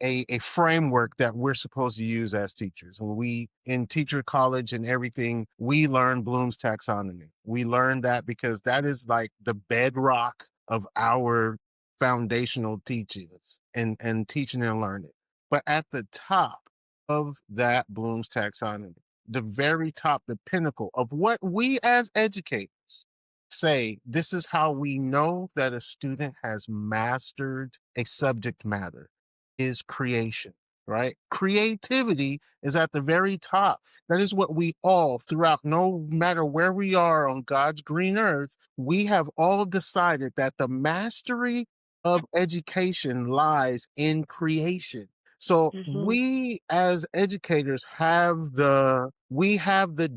a framework that we're supposed to use as teachers. When we in teacher college and everything, we learn Bloom's taxonomy. We learn that because that is like the bedrock of our foundational teachings and teaching and learning. But at the top of that Bloom's taxonomy, the very top, the pinnacle of what we as educators say, this is how we know that a student has mastered a subject matter, is creation, right? Creativity is at the very top. That is what we all, throughout, no matter where we are on God's green earth, we have all decided that the mastery of education lies in creation. So Mhm. we as educators have the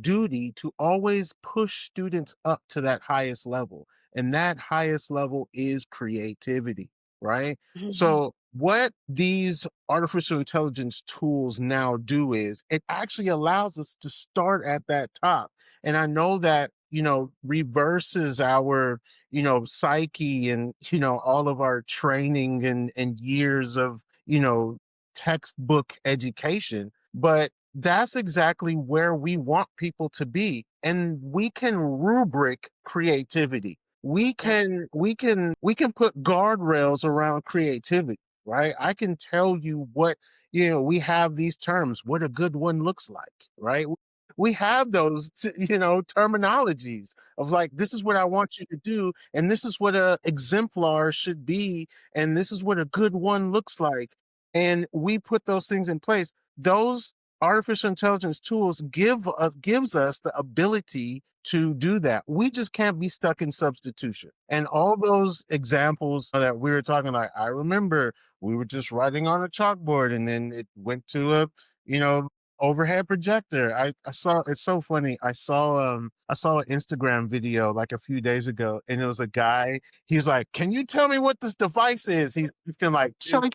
duty to always push students up to that highest level. And that highest level is creativity, right? Mhm. So what these artificial intelligence tools now do is it actually allows us to start at that top. And I know that, reverses our, psyche and, all of our training and years of, textbook education. But that's exactly where we want people to be. And we can rubric creativity. Yeah. We can put guardrails around creativity, right? I can tell you what, we have these terms, what a good one looks like, right? We have those, terminologies of like, this is what I want you to do, and this is what a exemplar should be, and this is what a good one looks like. And we put those things in place. Those artificial intelligence tools gives us the ability to do that. We just can't be stuck in substitution. And all those examples that we were talking like, I remember we were just writing on a chalkboard and then it went to a, overhead projector. I saw, it's so funny. I saw an Instagram video like a few days ago and it was a guy, he's like, can you tell me what this device is? He's kind of like, Showing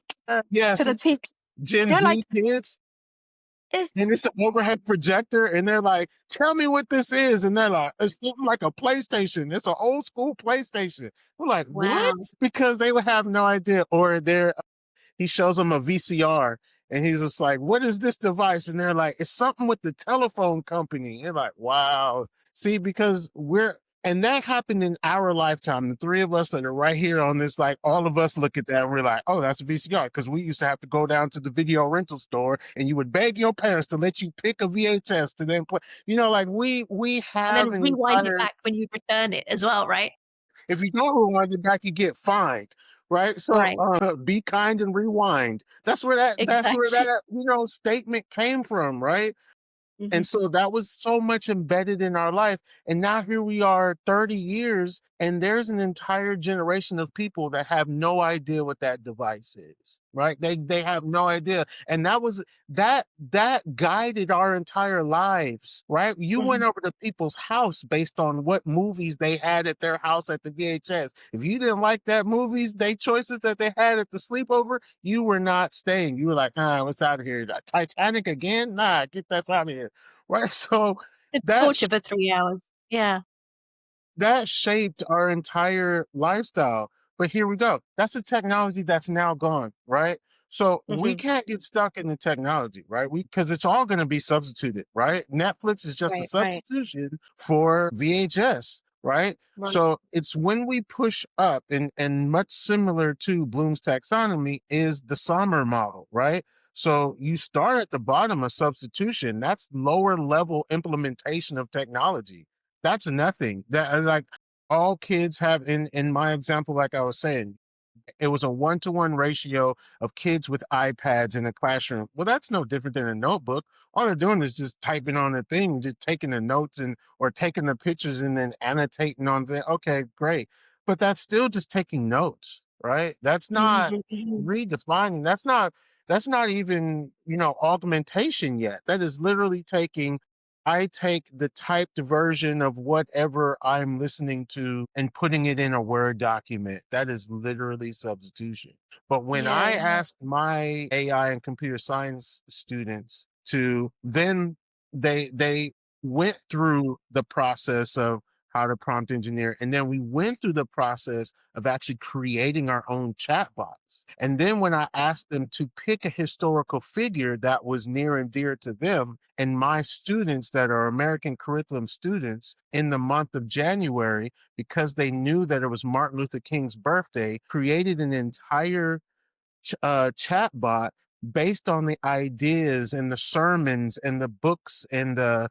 yes, to the team. Gen They're like, Z kids. is And it's an overhead projector, and they're like, "Tell me what this is," and they're like, "It's something like a PlayStation. It's an old school PlayStation." We're like, "What?" Wow. Because they would have no idea. Or he shows them a VCR, and he's just like, "What is this device?" And they're like, "It's something with the telephone company." You're like, "Wow." See, because and that happened in our lifetime. The three of us that are right here on this, like all of us look at that and we're like, oh, that's a VCR. Because we used to have to go down to the video rental store and you would beg your parents to let you pick a VHS to then play. Like we And have then an rewind it entire back when you return it as well, right? If you don't rewind it back, you get fined, right? So Right. be kind and rewind. That's where Exactly. that statement came from, right? Mhm. And so that was so much embedded in our life. And now here we are 30 years, and there's an entire generation of people that have no idea what that device is, right? They have no idea. And that guided our entire lives, right? You went Mhm. over to people's house based on what movies they had at their house at the VHS. If you didn't like that movies, they choices that they had at the sleepover, you were not staying. You were like, what's out of here? Titanic again? Nah, get that out of here. Right. So It's that torture for 3 hours. Yeah. that shaped our entire lifestyle. But here we go. That's a technology that's now gone, right? So we Mhm. can't get stuck in the technology, right? Because it's all going to be substituted, right? Netflix is just a Right, right, substitution for VHS, right? right. So it's when we push up, and much similar to Bloom's taxonomy is the SAMR model, right? So you start at the bottom of substitution. That's lower level implementation of technology. That's nothing. That like all kids have in my example, like I was saying, it was a 1-to-1 ratio of kids with iPads in a classroom. Well, that's no different than a notebook. All they're doing is just typing on the thing, just taking the notes and or taking the pictures and then annotating on the okay, great. But that's still just taking notes, right? That's not Mhm, mhm. redefining. That's not even, augmentation yet. That is literally taking I take the typed version of whatever I'm listening to and putting it in a Word document. That is literally substitution. But when Yeah, I yeah. asked my AI and computer science students to then they went through the process of how to prompt engineer, and then we went through the process of actually creating our own chatbots. And then when I asked them to pick a historical figure that was near and dear to them, and my students that are American curriculum students in the month of January, because they knew that it was Martin Luther King's birthday, created an entire chatbot based on the ideas and the sermons and the books and the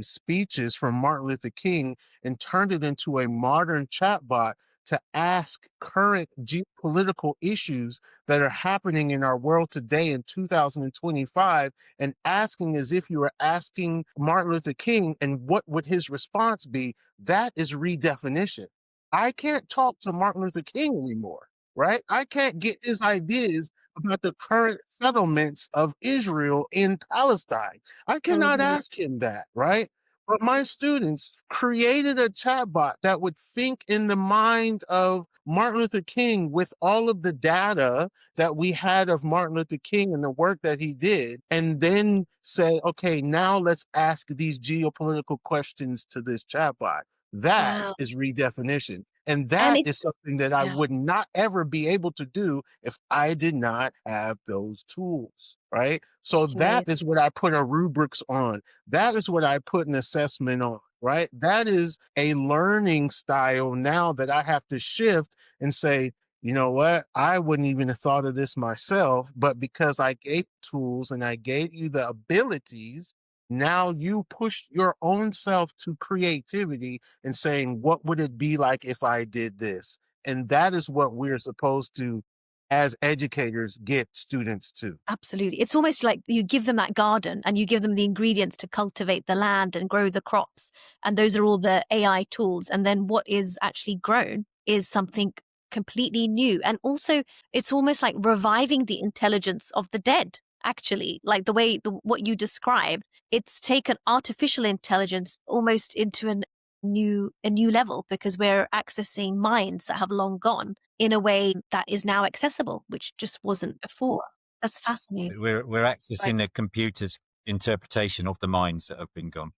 speeches from Martin Luther King, and turned it into a modern chatbot to ask current geopolitical issues that are happening in our world today in 2025, and asking as if you were asking Martin Luther King, and what would his response be. That is redefinition. I can't talk to Martin Luther King anymore, right? I can't get his ideas about the current settlements of Israel in Palestine. I cannot Mhm. ask him that, right? But my students created a chatbot that would think in the mind of Martin Luther King with all of the data that we had of Martin Luther King and the work that he did, and then say, okay, now let's ask these geopolitical questions to this chatbot. That Wow. is redefinition. And And that it's is something that I yeah, would not ever be able to do if I did not have those tools, right? So it's that amazing. is what I put a rubrics on. That is what I put an assessment on, right? That is a learning style now that I have to shift and say, you know what? I wouldn't even have thought of this myself, but because I gave tools and I gave you the abilities, now you push your own self to creativity and saying, what would it be like if I did this? And that is what we're supposed to, as educators, get students to. Absolutely. It's almost like you give them that garden and you give them the ingredients to cultivate the land and grow the crops. And those are all the AI tools. And then what is actually grown is something completely new. And also, it's almost like reviving the intelligence of the dead, actually, like what you described. It's taken artificial intelligence almost into a new level because we're accessing minds that have long gone in a way that is now accessible, which just wasn't before. That's fascinating. We're Right. accessing the computer's interpretation of the minds that have been gone.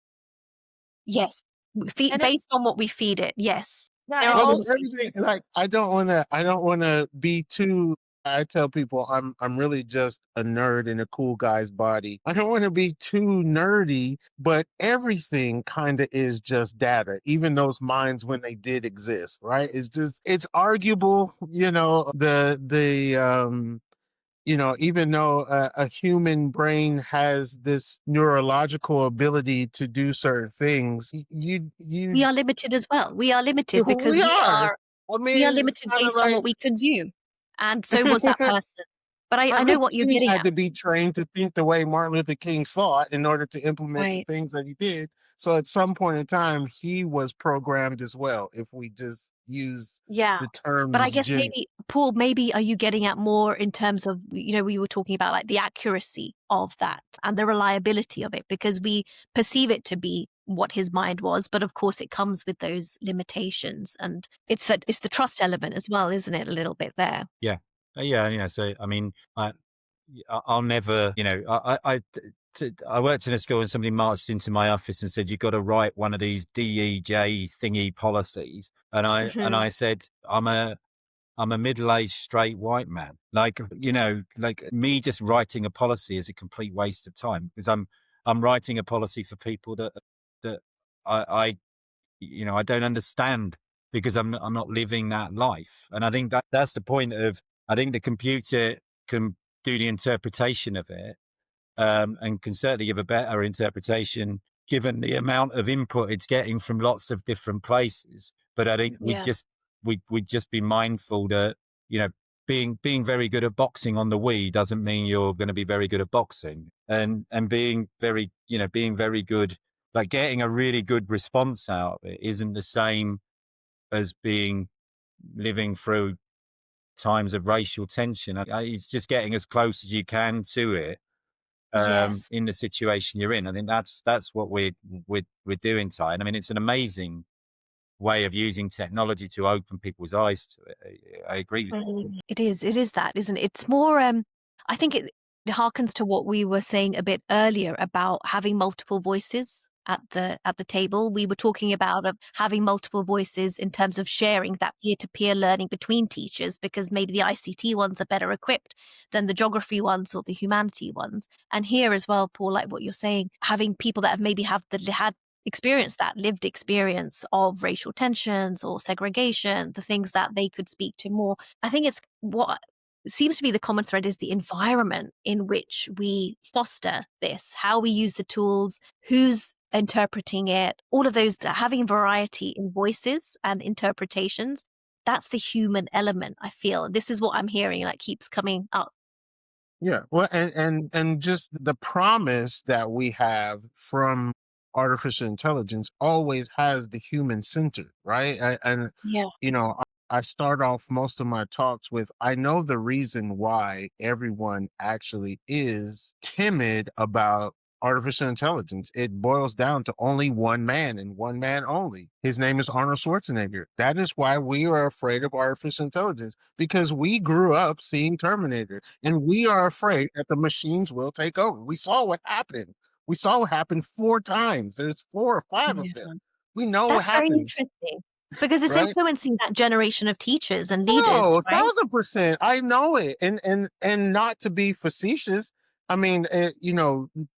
Yes. And it, Based on what we feed it. Yes. yeah, There and are Well, but also, also, everything like I don't wanna be too. I tell people I'm really just a nerd in a cool guy's body. I don't want to be too nerdy, but everything kind of is just data, even those minds when they did exist, right? It's arguable, the even though a human brain has this neurological ability to do certain things, We are limited as well. We are limited because we are. I we are mean, it's limited kind of based on like what we consume, and so was that person. But I know Luther what you're King getting had at. to be trained to think the way Martin Luther King thought in order to implement the Right. things that he did. So at some point in time, he was programmed as well. If we just use Yeah. the But I terms, guess maybe, Paul, maybe are you getting at more in terms of, we were talking about like the accuracy of that and the reliability of it, because we perceive it to be what his mind was, but of course it comes with those limitations, and it's the trust element as well, isn't it? A little bit there. Yeah. Yeah. So, I mean, I'll never, I worked in a school and somebody marched into my office and said, "You've got to write one of these DEJ thingy policies." And Hmm. I said, I'm a middle-aged straight white man. Like, like me just writing a policy is a complete waste of time, because I'm writing a policy for people that I I don't understand, because I'm not living that life. And I think that's the point of, I think the computer can do the interpretation of it, and can certainly give a better interpretation given the amount of input it's getting from lots of different places. But I think Yeah. we'd just be mindful that, you know, being very good at boxing on the Wii doesn't mean you're going to be very good at boxing, and being very good, like getting a really good response out of it isn't the same as living through times of racial tension. It's just getting as close as you can to it, Yes. in the situation you're in. I think that's what we're doing, Ty. And I mean, it's an amazing way of using technology to open people's eyes to it. I agree with you. It is. It is that, isn't it? It's more. I think it harkens to what we were saying a bit earlier about having multiple voices at the table. We were talking about having multiple voices in terms of sharing that peer-to-peer learning between teachers, because maybe the ICT ones are better equipped than the geography ones or the humanity ones. And here as well, Paul, like what you're saying, having people that have maybe had experienced that lived experience of racial tensions or segregation, the things that they could speak to more. I think it's what seems to be the common thread is the environment in which we foster this, how we use the tools, who's interpreting it, all of those, having variety in voices and interpretations. That's the human element, I feel. This is what I'm hearing, like keeps coming up. Yeah, well, and just the promise that we have from artificial intelligence always has the human center, right? And Yeah. I start off most of my talks with, I know the reason why everyone actually is timid about artificial intelligence. It boils down to only one man and one man only. His name is Arnold Schwarzenegger. That is why we are afraid of artificial intelligence, because we grew up seeing Terminator and we are afraid that the machines will take over. We saw what happened. We saw what happened 4 times. There's 4 or 5 of them. Yeah. We know what That's very happens, interesting because it's right? influencing that generation of teachers and Oh, leaders, right? 1,000%. I know it. And not to be facetious, I mean,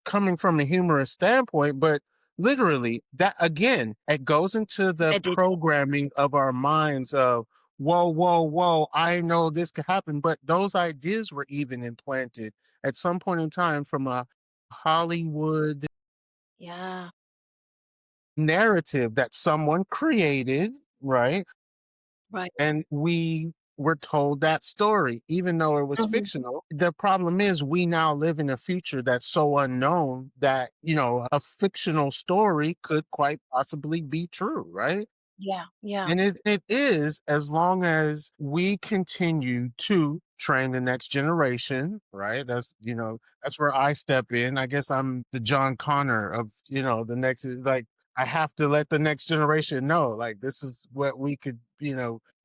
coming from a humorous standpoint, but literally that again, it goes into the Embedded. programming of our minds of, whoa, whoa, whoa, I know this could happen. But those ideas were even implanted at some point in time from a Hollywood Yeah. narrative that someone created, right? Right. And we were told that story, even though it was Mhm. fictional. The problem is we now live in a future that's so unknown that, a fictional story could quite possibly be true, right? Yeah. Yeah. And it is, as long as we continue to train the next generation, right? That's where I step in. I guess I'm the John Connor of, the next, like, I have to let the next generation know, like, this is what we could,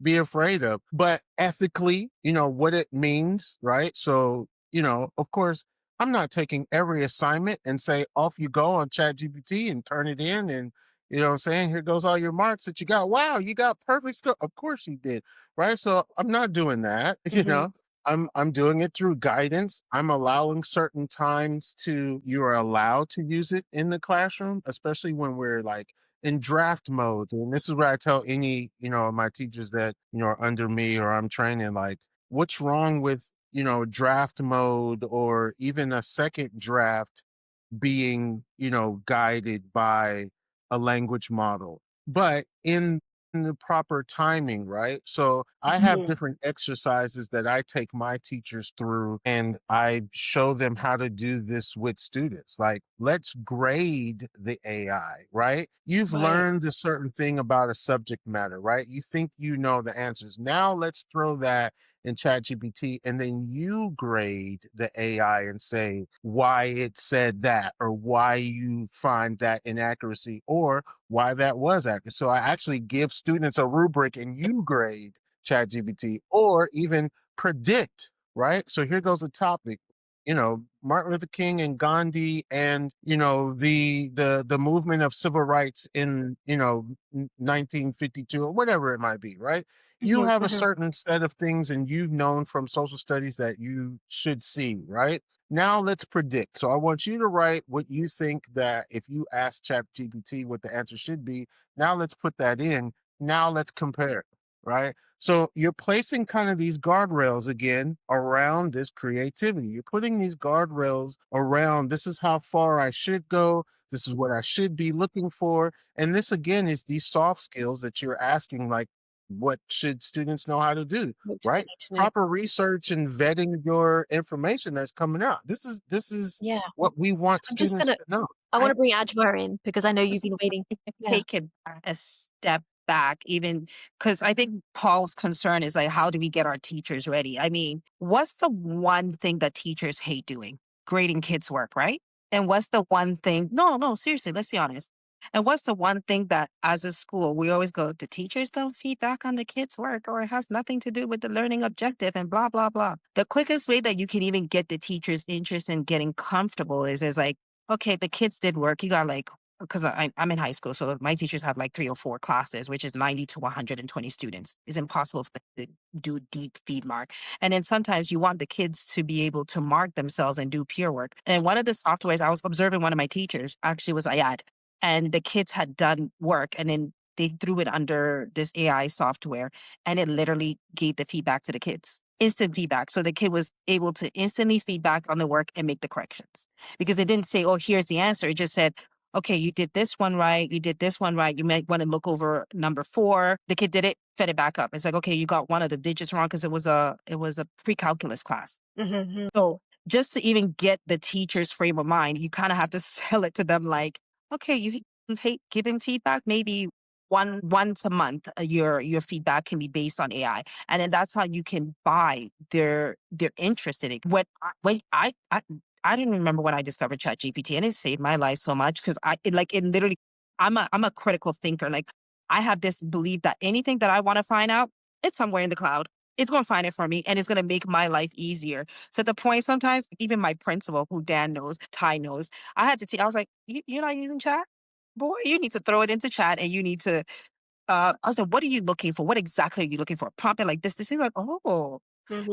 be afraid of. But ethically, what it means, right? So, of course, I'm not taking every assignment and say, off you go on Chat GPT and turn it in and what I'm saying? Here goes all your marks that you got. Wow, you got perfect score. Of course you did. Right. So I'm not doing that, Mhm. I'm doing it through guidance. I'm allowing certain times you're allowed to use it in the classroom, especially when we're like in draft mode. And this is what I tell any, of my teachers that, are under me or I'm training, like, what's wrong with draft mode or even a second draft being, guided by a language model, but in the proper timing, right? So I have different exercises that I take my teachers through and I show them how to do this with students. Like, let's grade the AI, right? You've Right. learned a certain thing about a subject matter, right? You think you know the answers. Now let's throw that in ChatGPT, and then you grade the AI and say why it said that, or why you find that inaccuracy, or why that was accurate. So I actually give students a rubric and you grade ChatGPT, or even predict, right? So here goes the topic. Martin Luther King and Gandhi, and the movement of civil rights in 1952 or whatever it might be, right? You have a certain set of things and you've known from social studies that you should see, right? Now let's predict. So I want you to write what you think that if you ask ChatGPT what the answer should be, now let's put that in. Now let's compare, right? So you're placing kind of these guardrails again around this creativity. You're putting these guardrails around, this is how far I should go. This is what I should be looking for. And this again is these soft skills that you're asking, like, what should students know how to do, What do they right? need to know? Proper research and vetting your information that's coming out. This is Yeah. what we want I'm just students gonna to know. I want to bring Adwoa in because I know you've been waiting. Yeah. Take it a step back, even because I think Paul's concern is like, how do we get our teachers ready? I mean, what's the one thing that teachers hate doing? Grading kids' work, right? And what's the one thing? No, no, seriously, let's be honest. And what's the one thing that as a school, we always go, the teachers don't feedback on the kids' work, or it has nothing to do with the learning objective and blah, blah, blah. The quickest way that you can even get the teachers' interest in getting comfortable is like, okay, the kids did work. You got like, because I'm in high school, so my teachers have like 3 or 4 classes, which is 90 to 120 students. It's impossible for them to do deep feedback. And then sometimes you want the kids to be able to mark themselves and do peer work. And one of the softwares I was observing, one of my teachers actually was Ayad, and the kids had done work, and then they threw it under this AI software, and it literally gave the feedback to the kids. Instant feedback. So the kid was able to instantly feedback on the work and make the corrections, because it didn't say, oh, here's the answer. It just said, okay, you did this one right. You did this one right. You might want to look over number 4. The kid did it, fed it back up. It's like, okay, you got one of the digits wrong because it was a pre-calculus class. So just to even get the teacher's frame of mind, you kind of have to sell it to them like, okay, you hate giving feedback. Maybe once a month, your feedback can be based on AI, and then that's how you can buy their interest in it. When I didn't remember when I discovered ChatGPT, and it saved my life so much because it literally, I'm a critical thinker. Like, I have this belief that anything that I want to find out, it's somewhere in the cloud. It's going to find it for me, and it's going to make my life easier. So at the point, sometimes even my principal, who Dan knows, Ty knows, I had to I was like, you're not using chat? Boy, you need to throw it into chat, and you need to, I was like, what are you looking for? What exactly are you looking for? Prompt it like this. This is like, oh,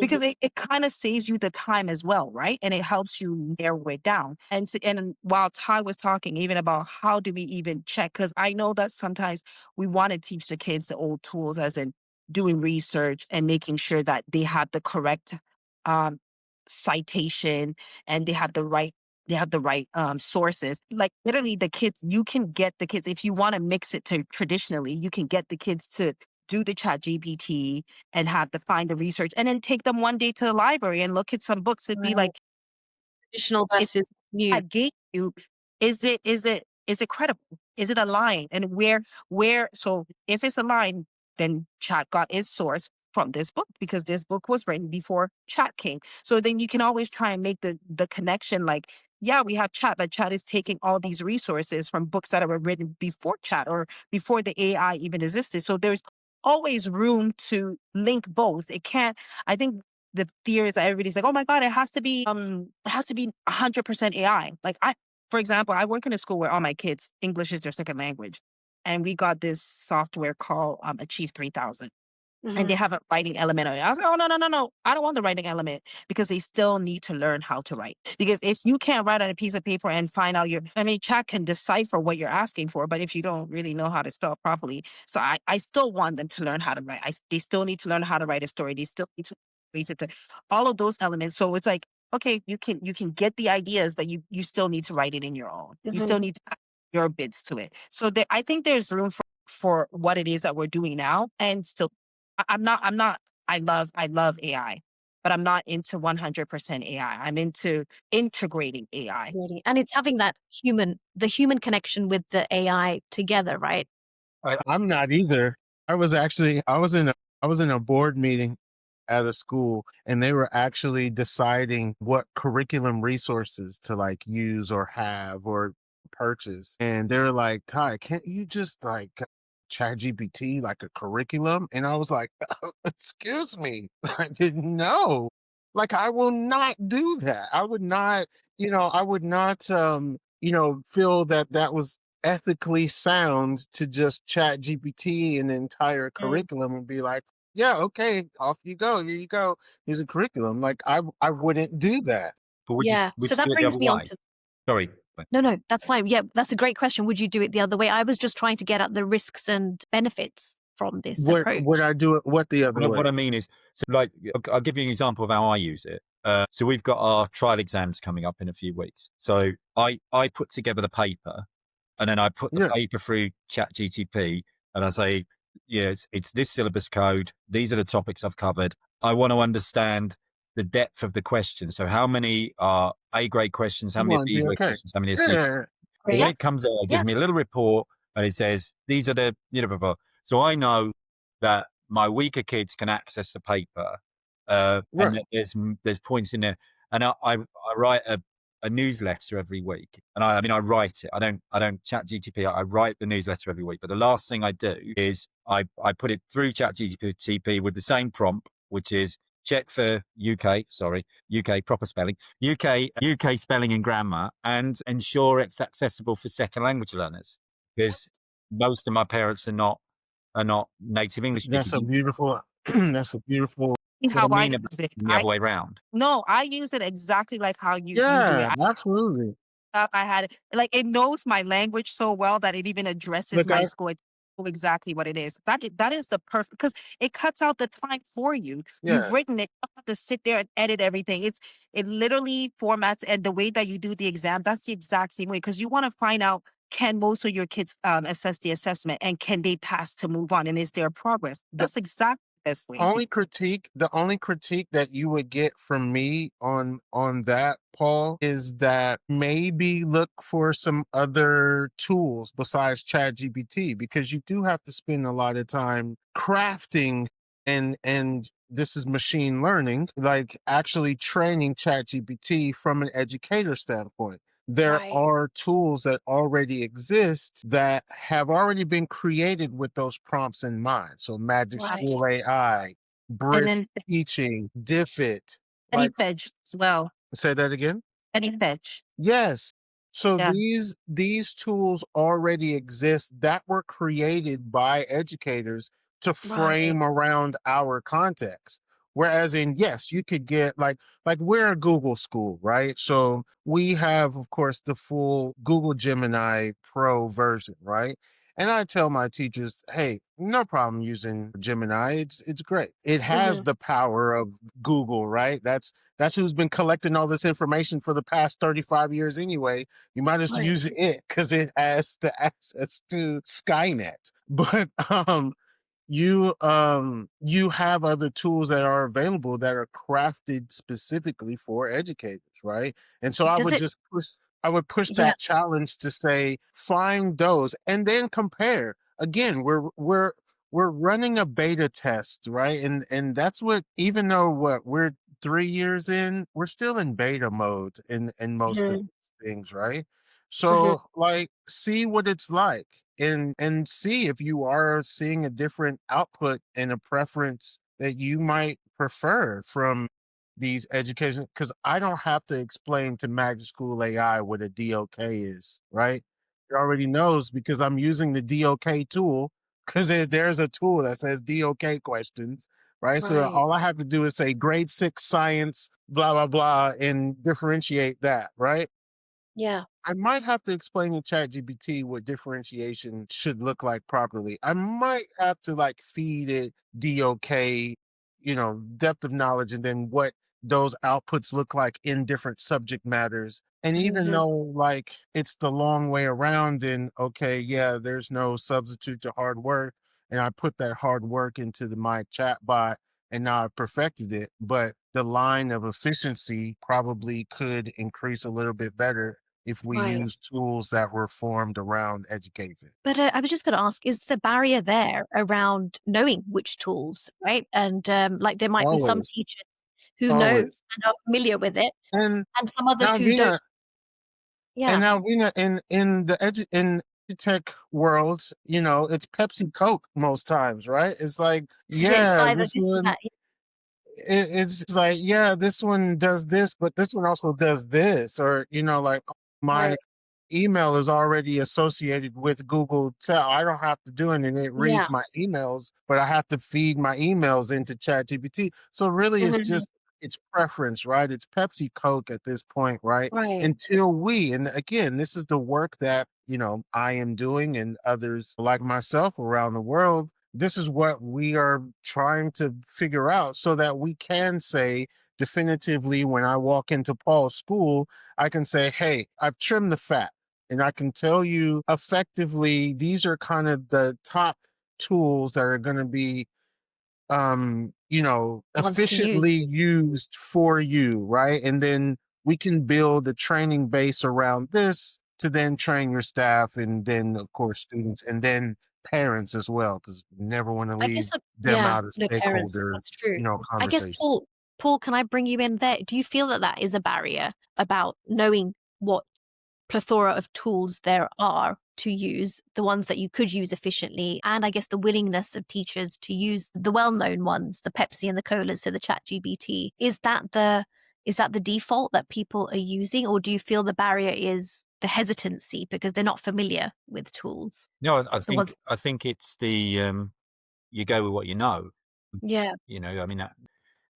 because it kind of saves you the time as well, right? And it helps you narrow it down. And while Ty was talking even about how do we even check, because I know that sometimes we want to teach the kids the old tools, as in doing research and making sure that they have the correct um, citation, and they have the right sources. Like, literally, the kids, you can get the kids, if you want to mix it to traditionally, you can get the kids to do the Chat GPT and have to find the research, and then take them one day to the library and look at some books and be Right. like, Traditional if versus new. I gave you, is it credible? Is it aligned? And where so if it's aligned, then Chat got its source from this book, because this book was written before Chat came. So then you can always try and make the connection, like, yeah, we have Chat, but Chat is taking all these resources from books that were written before Chat, or before the AI even existed. So there's always room to link both. It can't, I think the fear is that everybody's like, oh my God, it has to be 100% AI. Like, for example, I work in a school where all my kids, English is their second language. And we got this software called Achieve 3000. And they have a writing element on it. I was like, oh, no, no, no, no. I don't want the writing element, because they still need to learn how to write. Because if you can't write on a piece of paper and find out Chat can decipher what you're asking for, but if you don't really know how to spell properly. So I still want them to learn how to write. They still need to learn how to write a story. They still need to raise it to all of those elements. So it's like, okay, you can get the ideas, but you still need to write it in your own. You still need to add your bits to it. So I think there's room for what it is that we're doing now, and still, I'm not. I love AI, but I'm not into 100% AI. I'm into integrating AI. Really. And it's having that the human connection with the AI together, right? I'm not either. I was in a board meeting at a school, and they were actually deciding what curriculum resources to like use or have or purchase. And they're like, Tai, can't you just like Chat GPT like a curriculum? And I was like, excuse me, I didn't know. Like, I will not do that. I would not, feel that that was ethically sound to just Chat GPT an entire curriculum and be like, yeah, okay, off you go. Here you go. Here's a curriculum. Like, I wouldn't do that. But Yeah. would So you that do it the brings other me on way? to Sorry. no, that's fine. Yeah, that's a great question. Would you do it the other way? I was just trying to get at the risks and benefits from this approach. Would I do it what the other way? What I mean is, so like, I'll give you an example of how I use it. So we've got our trial exams coming up in a few weeks. So I put together the paper, and then I put the Yeah. paper through Chat GTP, and I say, yeah, it's this syllabus code. These are the topics I've covered. I want to understand the depth of the questions. So how many are A grade questions? How Come many are on, B grade okay. questions? How many are C? Yeah. So when Yeah. it comes out, it gives Yeah. me a little report, and it says these are the blah, blah. So I know that my weaker kids can access the paper, and Right. that there's points in there, and I write a newsletter every week, and I mean I write it. I don't Chat GTP. I write the newsletter every week, but the last thing I do is I put it through Chat GTP with the same prompt, which is check for UK proper spelling, UK spelling and grammar, and ensure it's accessible for second language learners, because most of my parents are not native English That's a speakers. beautiful that's a beautiful What How I I mean about use it. the other way around. No, I use it exactly like how you do it. Yeah, absolutely. I had it like, it knows my language so well that it even addresses Look, my school. It knows exactly what it is. That is the perfect, because it cuts out the time for you. yeah. You've written it. You don't have to sit there and edit everything. It literally formats, and the way that you do the exam, that's the exact same way, because you want to find out, can most of your kids assess the assessment, and can they pass to move on, and is there progress? The That's exactly the best way to. the only critique that you would get from me on that, Paul, is that maybe look for some other tools besides ChatGPT, because you do have to spend a lot of time crafting and this is machine learning, like actually training ChatGPT from an educator standpoint. There Right. are tools that already exist that have already been created with those prompts in mind. So Magic Right. School AI, And Brisk then Teaching, Diffit. Penny Like, Fetch as well. say that again? Penny Fetch. Yes. So Yeah. these tools already exist that were created by educators to Right. frame around our context. Whereas in, yes, you could get like we're a Google school, right? So we have, of course, the full Google Gemini Pro version, right? And I tell my teachers, hey, no problem using Gemini. It's great. It has the power of Google, right? That's who's been collecting all this information for the past 35 years anyway. You might as well Right. use it because it has the access to Skynet. But you have other tools that are available that are crafted specifically for educators, right? And so Does it? I would push Yeah. that challenge to say find those and then compare. Again, we're running a beta test, right? And that's what, even though what we're 3 years in, we're still in beta mode in most of Mhm. these things, right? Mhm. So like see what it's like and see if you are seeing a different output and a preference that you might prefer from these education, because I don't have to explain to Magic School AI what a DOK is, right? It already knows because I'm using the DOK tool, because there's a tool that says DOK questions, right? So Right. all I have to do is say grade 6 science, blah, blah, blah, and differentiate that, right? Yeah. I might have to explain to ChatGPT what differentiation should look like properly. I might have to like feed it DOK depth of knowledge, and then what those outputs look like in different subject matters. And even Mhm. though like it's the long way around, and okay, yeah, there's no substitute to hard work. And I put that hard work into my chatbot, and now I perfected it. But the line of efficiency probably could increase a little bit better if we Right. use tools that were formed around education. But, I was just gonna ask, is the barrier there around knowing which tools, right? And, like, there might be some Always, teachers who know always. and are familiar with it, And and some others now, who don't. Vina, Yeah. in the tech world, it's Pepsi Coke most times, right? It's like, It's yeah, either this this or one, that. it's like, yeah, this one does this, but this one also does this, or like my Right. email is already associated with Google Tell. I don't have to do it, and it Yeah. reads my emails, but I have to feed my emails into ChatGPT. So really, Mhm. it's preference, right? It's Pepsi Coke at this point, right? Right. Until and again, this is the work that I am doing, and others like myself around the world. This is what we are trying to figure out, so that we can say definitively, when I walk into Paul's school, I can say, hey, I've trimmed the fat. And I can tell you effectively, these are kind of the top tools that are going to be, Ones to use. efficiently used for you, right? And then we can build a training base around this to then train your staff, and then, of course, students, and then parents as well, because we never want to I guess leave them yeah, out of no parents, stakeholder, that's true. I guess, conversation. Paul, can I bring you in there? Do you feel that that is a barrier about knowing what plethora of tools there are to use, the ones that you could use efficiently, and I guess the willingness of teachers to use the well-known ones, the Pepsi and the colas, so the Chat GPT. Is that the default that people are using, or do you feel the barrier is the hesitancy because they're not familiar with tools? No, I The think ones, I think it's the you go with what you know. yeah. I mean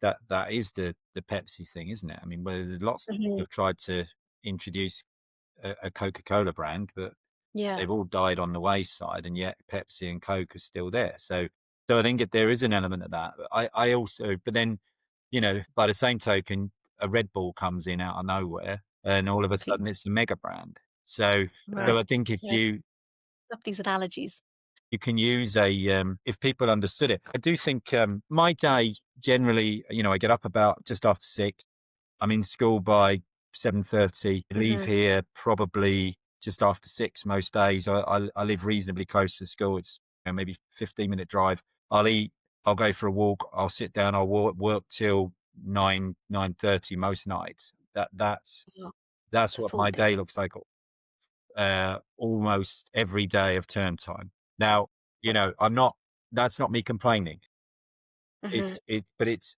that is the Pepsi thing, isn't it? I mean, where there's lots of people Mhm. who've tried to introduce a Coca-Cola brand, but Yeah. they've all died on the wayside, and yet Pepsi and Coke are still there. So I think there is an element of that. But I also, but then, by the same token, a Red Bull comes in out of nowhere, and all of a Exactly. sudden it's a mega brand. So, Right. so I think if Yeah. you Love these analogies. you can use if people understood it. I do think my day generally, I get up about just after 6. I'm in school by 7:30. Leave Mhm. here probably just after 6 most days. I live reasonably close to school. It's maybe 15-minute drive. I'll eat. I'll go for a walk. I'll sit down. I'll work till 9:30 most nights. Oh, That's the what full my day. day looks like almost every day of term time. Now, I'm not. That's not me complaining. Mhm. But it's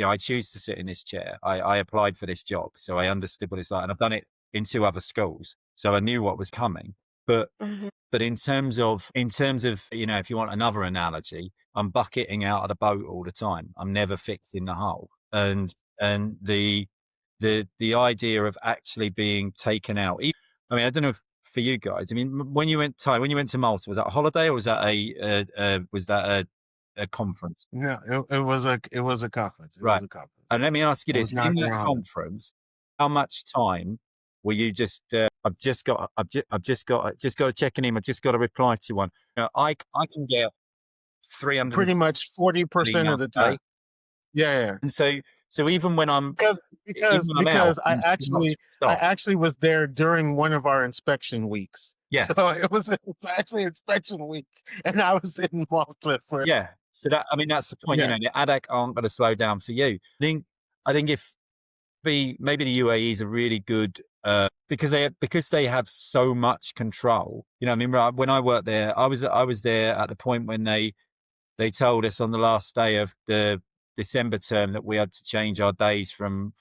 I choose to sit in this chair. I applied for this job, so I understood what it's like, and I've done it in 2 other schools, so I knew what was coming. But Mhm. but in terms of if you want another analogy, I'm bucketing out of the boat all the time. I'm never fixing the hull, and the idea of actually being taken out. I mean, I don't know if for you guys. I mean, when you went to Malta, was that a holiday or was that a conference? No, it was a conference. It Right. was a conference. And let me ask you It was this: not in during that a holiday. conference, how much time were you just? I've just got to check an email. I've just got to reply to one. I can get Pretty 360 much 40% of emails the a day, time. Yeah, yeah. and so Because even because when I'm out, because I I'm not actually switched I off. actually was there during one of our inspection weeks. Yeah, So it was actually inspection week, and I was in Malta for. yeah. So that's the point. Yeah. The ADAC aren't going to slow down for you. I think if maybe the UAE is a really good because they have so much control. I mean, right, when I worked there, I was there at the point when they told us on the last day of the December term that we had to change our days from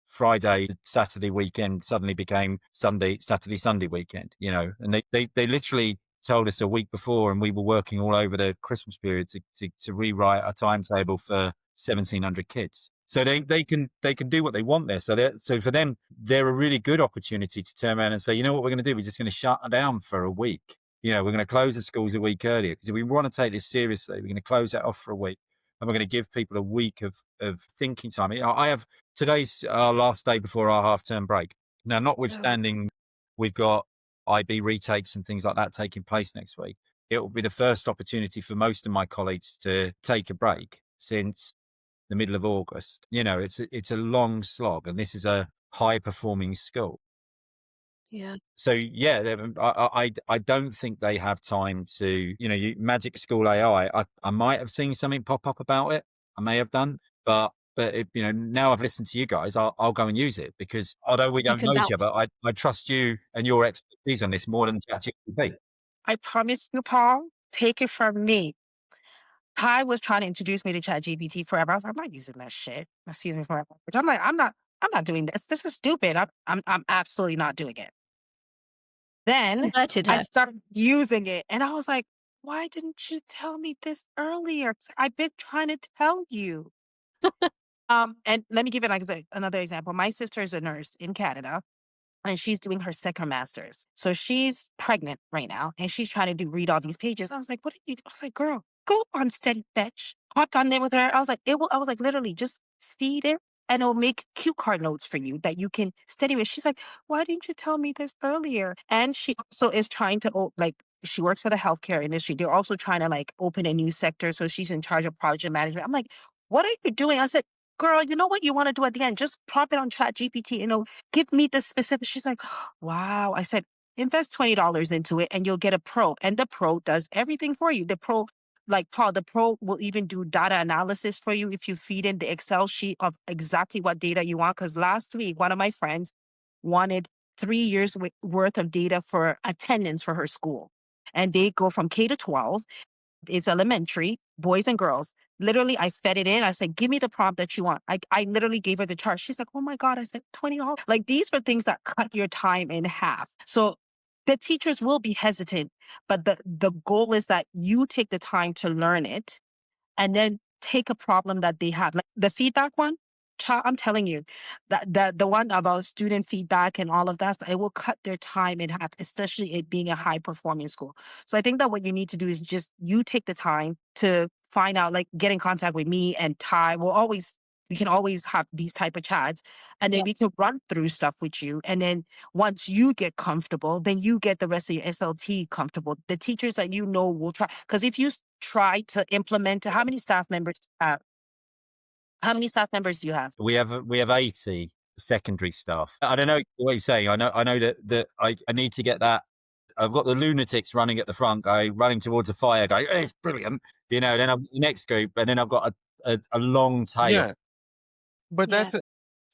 Friday Saturday weekend suddenly became Saturday Sunday weekend. And they literally told us a week before, and we were working all over the Christmas period to rewrite a timetable for 1,700 kids. So they can do what they want there. So for them, they're a really good opportunity to turn around and say, you know what we're going to do? We're just going to shut down for a week. We're going to close the schools a week earlier because if we want to take this seriously, we're going to close that off for a week. and we're going to give people a week of thinking time. I have today's our last day before our half-term break. Now, notwithstanding, we've got IB retakes and things like that taking place next week. It will be the first opportunity for most of my colleagues to take a break since the middle of August. It's a long slog, and this is a high-performing school. Yeah. So yeah, I don't think they have time to, magic school AI. I might have seen something pop up about it. I may have done, but now I've listened to you guys, I'll go and use it, because although we don't can know each vouch. other, I trust you and your expertise on this more than ChatGPT. I promise you, Paul, take it from me. Tai was trying to introduce me to ChatGPT forever. I was like, I'm not using that shit. Excuse me for my language. I'm like, I'm not doing this. This is stupid. I'm absolutely not doing it. Then Converted I her. started using it, and I was like, why didn't you tell me this earlier? I've been trying to tell you. And let me give it another example. My sister is a nurse in Canada, and she's doing her second master's. So she's pregnant right now, and she's trying to read all these pages. I was like, what are you? I was like, girl, go on Steady Fetch. Hopped on there with her. I was like, I was like, literally just feed it, and it'll make cue card notes for you that you can study with. She's like, why didn't you tell me this earlier? And she also is trying to she works for the healthcare industry. They're also trying to open a new sector. So she's in charge of project management. I'm like, what are you doing? I said, girl, you know what you want to do at the end? Just prompt it on Chat GPT, give me the specific. She's like, wow. I said, invest $20 into it and you'll get a pro. And the pro does everything for you. The pro, like Paul, the pro will even do data analysis for you if you feed in the Excel sheet of exactly what data you want. Because last week, one of my friends wanted 3 years worth of data for attendance for her school. And they go from K to 12. It's elementary, boys and girls. Literally, I fed it in. I said, give me the prompt that you want. I literally gave her the chart. She's like, oh my God. I said, $20. These were things that cut your time in half. So the teachers will be hesitant, but the goal is that you take the time to learn it and then take a problem that they have. Like the feedback one, I'm telling you, that the one about student feedback and all of that, it will cut their time in half, especially it being a high performing school. So I think that what you need to do is just you take the time to find out, get in contact with me and Tai. We can always have these type of chats, and then we can run through stuff with you. And then once you get comfortable, then you get the rest of your SLT comfortable. The teachers that will try, because if you try to implement, how many staff members do you have? How many staff members do you have? We have 80 secondary staff. I don't know what you're saying. I know that I need to get that. I've got the lunatics running at the front, running towards a fire, going, oh, it's brilliant. Then I've got the next group, and then I've got a long tail. Yeah, but that's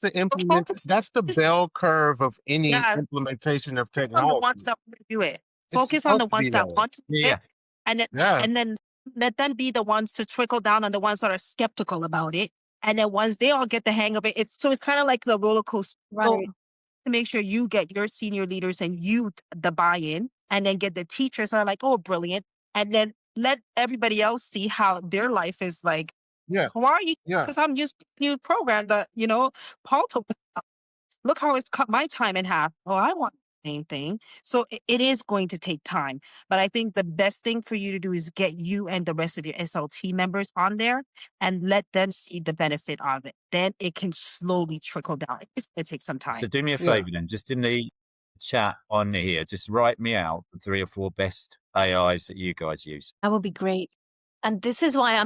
that's the bell curve of any implementation of technology. On the ones that want to do it. Focus on the ones that want to do it, and then let them be the ones to trickle down on the ones that are skeptical about it. And then once they all get the hang of it, it's kind of like the roller coaster. Right. To make sure you get your senior leaders and the buy-in, and then get the teachers that are like, oh, brilliant. And then let everybody else see how their life is like. Yeah. Why are you? Yeah. Because I'm used to new program that, Paul told me about. Look how it's cut my time in half. Oh, I want the same thing. So it is going to take time. But I think the best thing for you to do is get you and the rest of your SLT members on there and let them see the benefit of it. Then it can slowly trickle down. It's going to take some time. So do me a favor then, just in the chat on here, just write me out the 3 or 4 best AIs that you guys use. That would be great. And this is why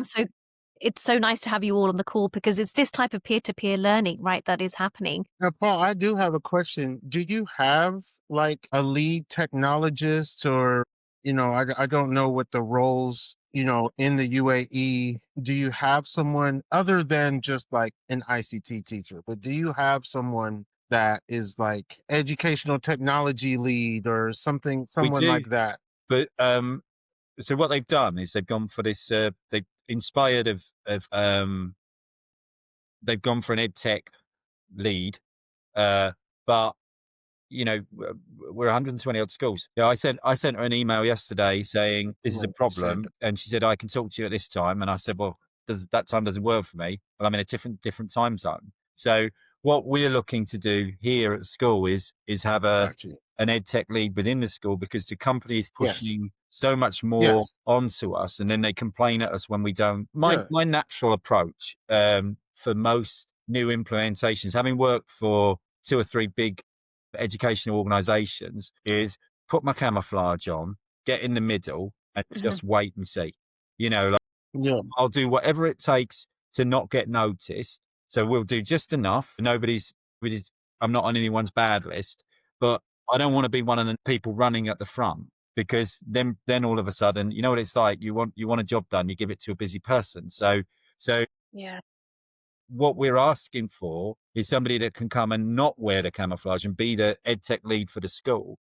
it's so nice to have you all on the call, because it's this type of peer-to-peer learning, right, that is happening. Now, Paul, I do have a question. Do you have a lead technologist, or, I don't know what the roles, in the UAE, do you have someone other than just an ICT teacher, but do you have someone that is educational technology lead or someone like that? But, so what they've done is they've gone for this, they've inspired they've gone for an ed tech lead, but we're 120 odd schools. I sent her an email yesterday saying this is a problem, and she said I can talk to you at this time, and I said, well, that time doesn't work for me. Well, I'm in a different time zone. So what we're looking to do here at school is have Gotcha. an ed tech lead within the school, because the company is Yes. pushing so much more Yes. onto us, and then they complain at us when we don't. Yeah. My natural approach for most new implementations, having worked for 2 or 3 big educational organizations, is put my camouflage on, get in the middle, and just wait and see. You know, like, Yeah. I'll do whatever it takes to not get noticed. So we'll do just enough. I'm not on anyone's bad list, but I don't want to be one of the people running at the front, because then all of a sudden, you know what it's like. You want a job done, you give it to a busy person. So Yeah. what we're asking for is somebody that can come and not wear the camouflage and be the ed tech lead for the school.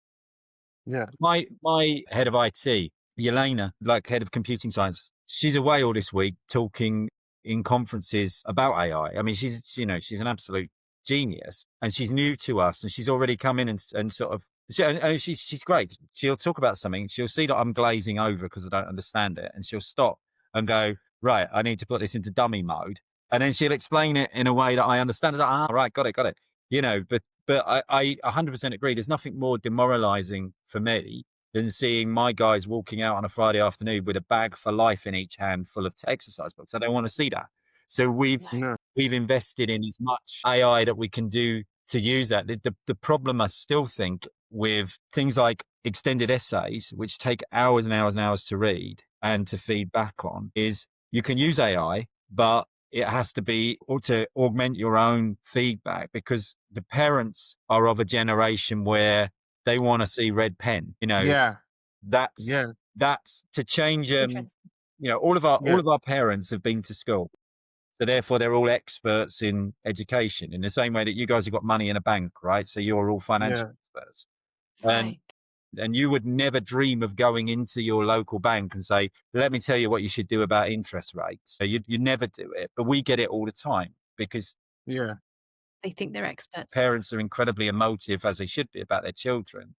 Yeah. My head of IT, Yelena, like head of computing science, she's away all this week talking in conferences about AI. I mean, she's an absolute genius, and she's new to us, and she's already come in and sort of, she's great. She'll talk about something, she'll see that I'm glazing over because I don't understand it, and she'll stop and go, right, I need to put this into dummy mode. And then she'll explain it in a way that I understand. Right, got it. But I 100% agree. There's nothing more demoralizing for me than seeing my guys walking out on a Friday afternoon with a bag for life in each hand full of exercise books. I don't want to see that. So we've No. invested in as much AI that we can do to use that. The problem, I still think, with things like extended essays, which take hours and hours and hours to read and to feed back on, is you can use AI, but it has to be, or to augment your own feedback, because the parents are of a generation where they want to see red pen. Yeah. That's Yeah. to change. It's interesting. All of Yeah. our parents have been to school, so therefore they're all experts in education. In the same way that you guys have got money in a bank, right? So you're all financial Yeah. experts, and Right. you would never dream of going into your local bank and say, let me tell you what you should do about interest rates. So you never do it, but we get it all the time, because Yeah. They think they're experts. parents are incredibly emotive, as they should be, about their children.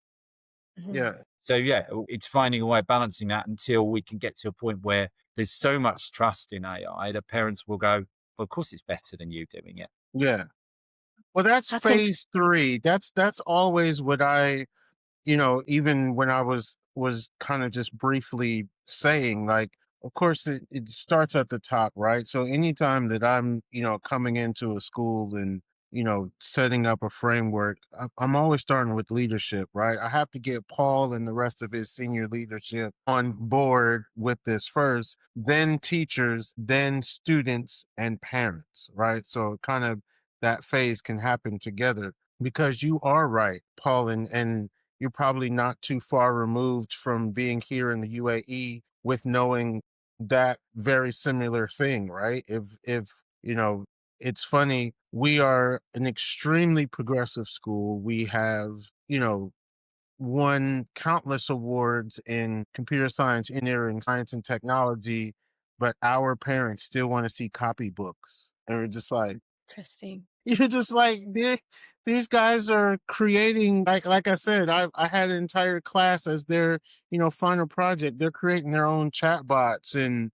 Mhm. Yeah. So yeah, it's finding a way of balancing that until we can get to a point where there's so much trust in AI that parents will go, well, of course it's better than you doing it. Yeah. Well, that's That's interesting. phase 3. That's always what I, even when I was kind of just briefly saying, like, of course it starts at the top, right? So anytime that I'm, coming into a school and, setting up a framework, I'm always starting with leadership, right? I have to get Paul and the rest of his senior leadership on board with this first, then teachers, then students and parents, right? So kind of that phase can happen together, because you are right, Paul, and you're probably not too far removed from being here in the UAE with knowing that very similar thing, right? If it's funny, we are an extremely progressive school. We have, won countless awards in computer science, engineering, science, and technology, but our parents still want to see copybooks. And we're just like, Interesting. you're just like, these guys are creating, like I said, I had an entire class as their, final project. They're creating their own chatbots, and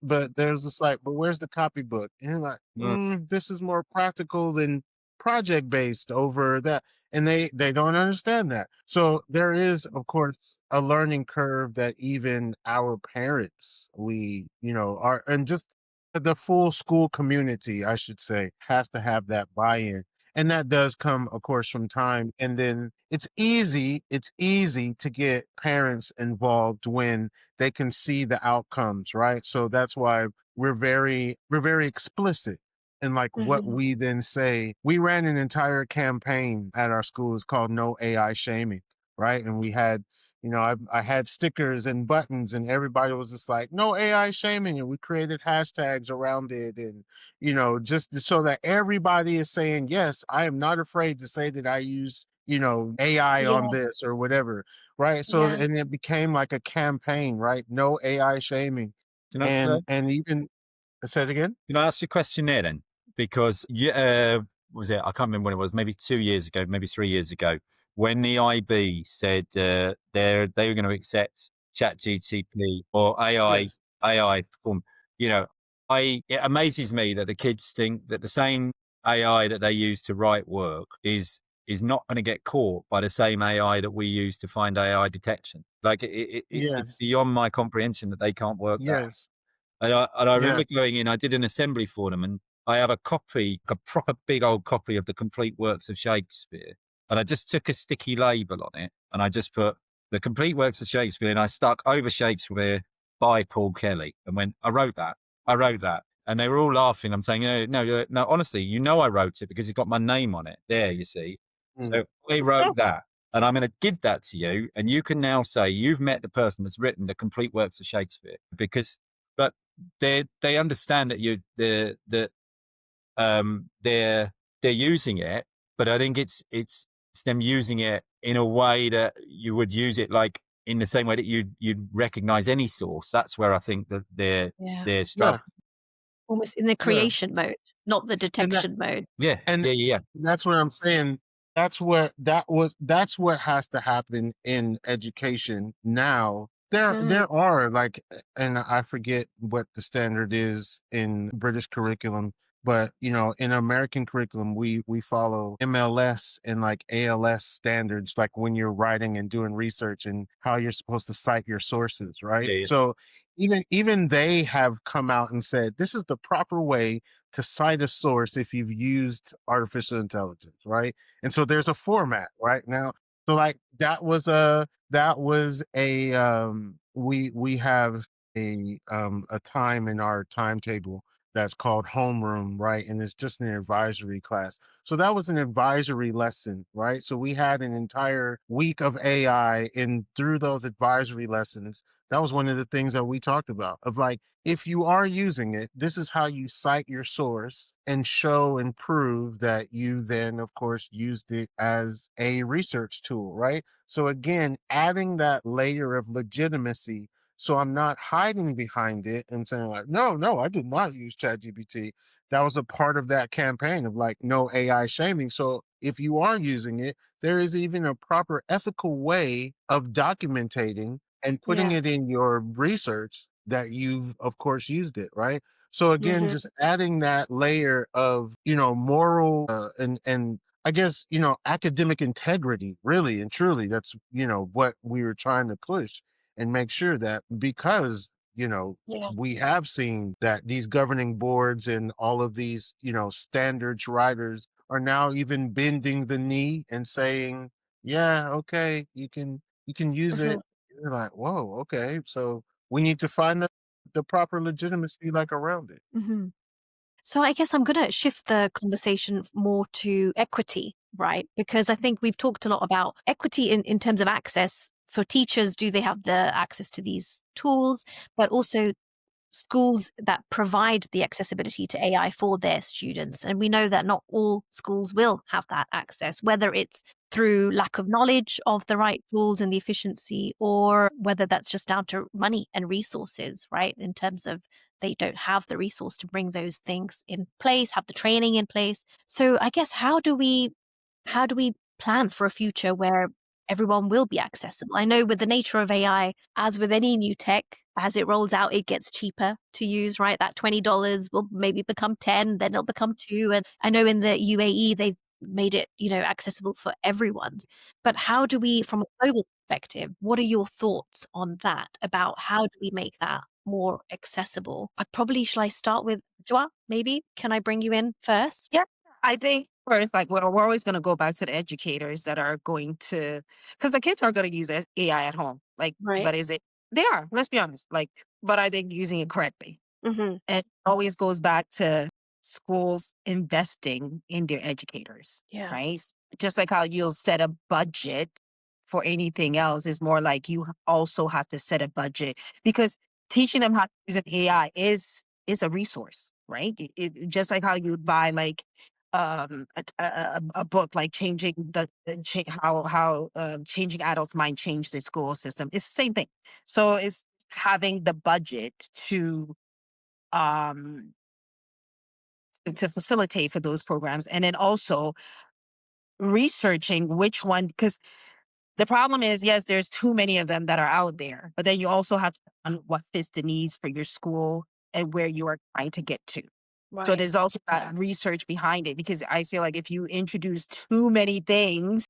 but there's just like, but where's the copybook? And you're like, Mm. this is more practical than project based over that, and they don't understand that. So there is, of course, a learning curve that even our parents, we, are, and just the full school community, I should say, has to have that buy-in. And that does come, of course, from time. And then it's easy to get parents involved when they can see the outcomes, right? So that's why we're very explicit in like what Mhm. we then say. We ran an entire campaign at our school. It's called No AI Shaming, right? And we had, I had stickers and buttons, and everybody was just like, no AI shaming. And we created hashtags around it. And, just so that everybody is saying, yes, I am not afraid to say that I use, AI on Yes. this or whatever. Right. So, Yeah. and it became like a campaign, right? No AI shaming. You know, And even, say it again. can I ask you a question there then? Because was it? I can't remember when it was. Maybe 2 years ago, maybe 3 years ago, when the IB said they were going to accept Chat GTP or Yes. AI form. You know, it amazes me that the kids think that the same AI that they use to write work is not going to get caught by the same AI that we use to find AI detection. Like it's Yes. beyond my comprehension that they can't work that. Yes. And I remember Yes. going in, I did an assembly for them, and I have a copy, a proper big old copy of the complete works of Shakespeare. And I just took a sticky label on it and I just put the complete works of Shakespeare, and I stuck over Shakespeare by Paul Kelly and went, I wrote that. I wrote that. And they were all laughing. I'm saying, no, honestly, I wrote it because it's got my name on it. There, you see. Mm. So I wrote that. And I'm going to give that to you. And you can now say you've met the person that's written the complete works of Shakespeare, because, but they understand that they're using it, but I think it's them using it in a way that you would use it, like in the same way that you'd recognize any source. That's where I think that they're Yeah. struggling. Almost in the Yeah. creation mode, not the And that detection mode. Yeah, and yeah. that's what I'm saying. That's what has to happen in education now. Mm, There are like, and I forget what the standard is in British curriculum, but in American curriculum, we follow MLS and like ALS standards, like when you're writing and doing research and how you're supposed to cite your sources, right? Yeah. So even they have come out and said this is the proper way to cite a source if you've used artificial intelligence, right? And so there's a format right now. So like we have a time in our timetable that's called homeroom, right? And it's just an advisory class. So that was an advisory lesson, right? So we had an entire week of AI, and through those advisory lessons, that was one of the things that we talked about of like, if you are using it, this is how you cite your source and show and prove that you then, of course, used it as a research tool, right? So again, adding that layer of legitimacy. So I'm not hiding behind it and saying like, no, I did not use ChatGPT. That was a part of that campaign of like no AI shaming. So if you are using it, there is even a proper ethical way of documenting and putting yeah. it in your research that you've of course used it, right? So again, Mhm, just adding that layer of moral and I guess academic integrity, really and truly. That's what we were trying to push and make sure that, because yeah. we have seen that these governing boards and all of these standards writers are now even bending the knee and saying, yeah, okay, you can use Mhm, it. You're like, whoa, okay. So we need to find the proper legitimacy like around it. mhm. So I guess I'm gonna shift the conversation more to equity, right? Because I think we've talked a lot about equity in terms of access for teachers. Do they have the access to these tools? But also schools that provide the accessibility to AI for their students. And we know that not all schools will have that access, whether it's through lack of knowledge of the right tools and the efficiency, or whether that's just down to money and resources, right? In terms of they don't have the resource to bring those things in place, have the training in place. So I guess how do we plan for a future where everyone will be accessible? I know with the nature of AI, as with any new tech, as it rolls out, it gets cheaper to use, right? That $20 will maybe become 10, then it'll become 2. And I know in the UAE, they've made it, accessible for everyone. But how do we, from a global perspective, what are your thoughts on that about how do we make that more accessible? Shall I start with Joa, maybe? Can I bring you in first? Yeah, I think first, like we're always going to go back to the educators that are going to, because the kids are going to use AI at home. Like, Right. but is it? They are. Let's be honest. Like, but are they using it correctly? Hmm. It always goes back to schools investing in their educators, Yeah. right? Just like how you'll set a budget for anything else, is more like you also have to set a budget, because teaching them how to use an AI is a resource, right? Just like how you'd buy like a book like changing how changing adults mind change the school system. It's the same thing. So it's having the budget um to facilitate for those programs, and then also researching which one, because the problem is, yes, there's too many of them that are out there, but then you also have to find what fits the needs for your school and where you are trying to get to. So Right. there's also that research behind it, because I feel like if you introduce too many things,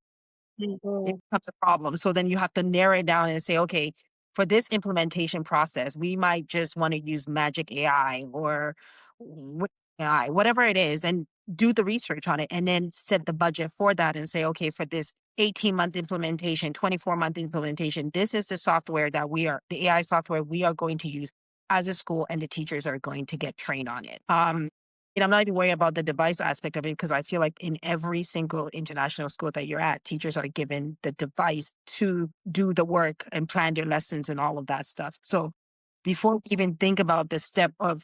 it Mhm. becomes a problem. So then you have to narrow it down and say, okay, for this implementation process, we might just want to use Magic AI or Wit AI, whatever it is, and do the research on it and then set the budget for that and say, okay, for this 18-month implementation, 24-month implementation, this is the software that the AI software we are going to use as a school, and the teachers are going to get trained on it. And I'm not even worried about the device aspect of it, because I feel like in every single international school that you're at, teachers are given the device to do the work and plan their lessons and all of that stuff. So before we even think about the step of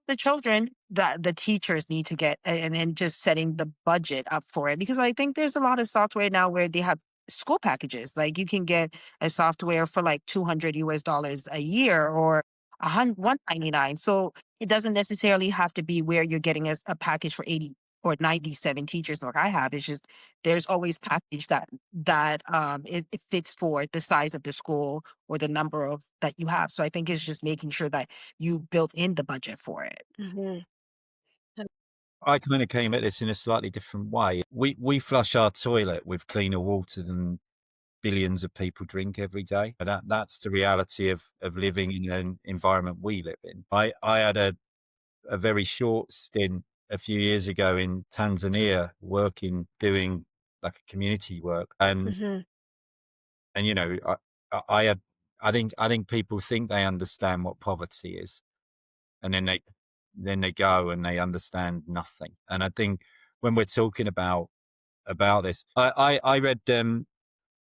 the children, that the teachers need to get, and just setting the budget up for it, because I think there's a lot of software now where they have school packages. Like you can get a software for like $200 a year, or 199. So it doesn't necessarily have to be where you're getting a package for 80 or 97 teachers like I have. It's just there's always package it fits for the size of the school or the number of that you have. So I think it's just making sure that you built in the budget for it. Mhm. And I kind of came at this in a slightly different way. We flush our toilet with cleaner water than billions of people drink every day. But that's the reality of living in an environment we live in. I had a very short stint a few years ago in Tanzania doing like a community work. Mhm. And you know, I had I think people think they understand what poverty is, and then they go and they understand nothing. And I think when we're talking about this, I read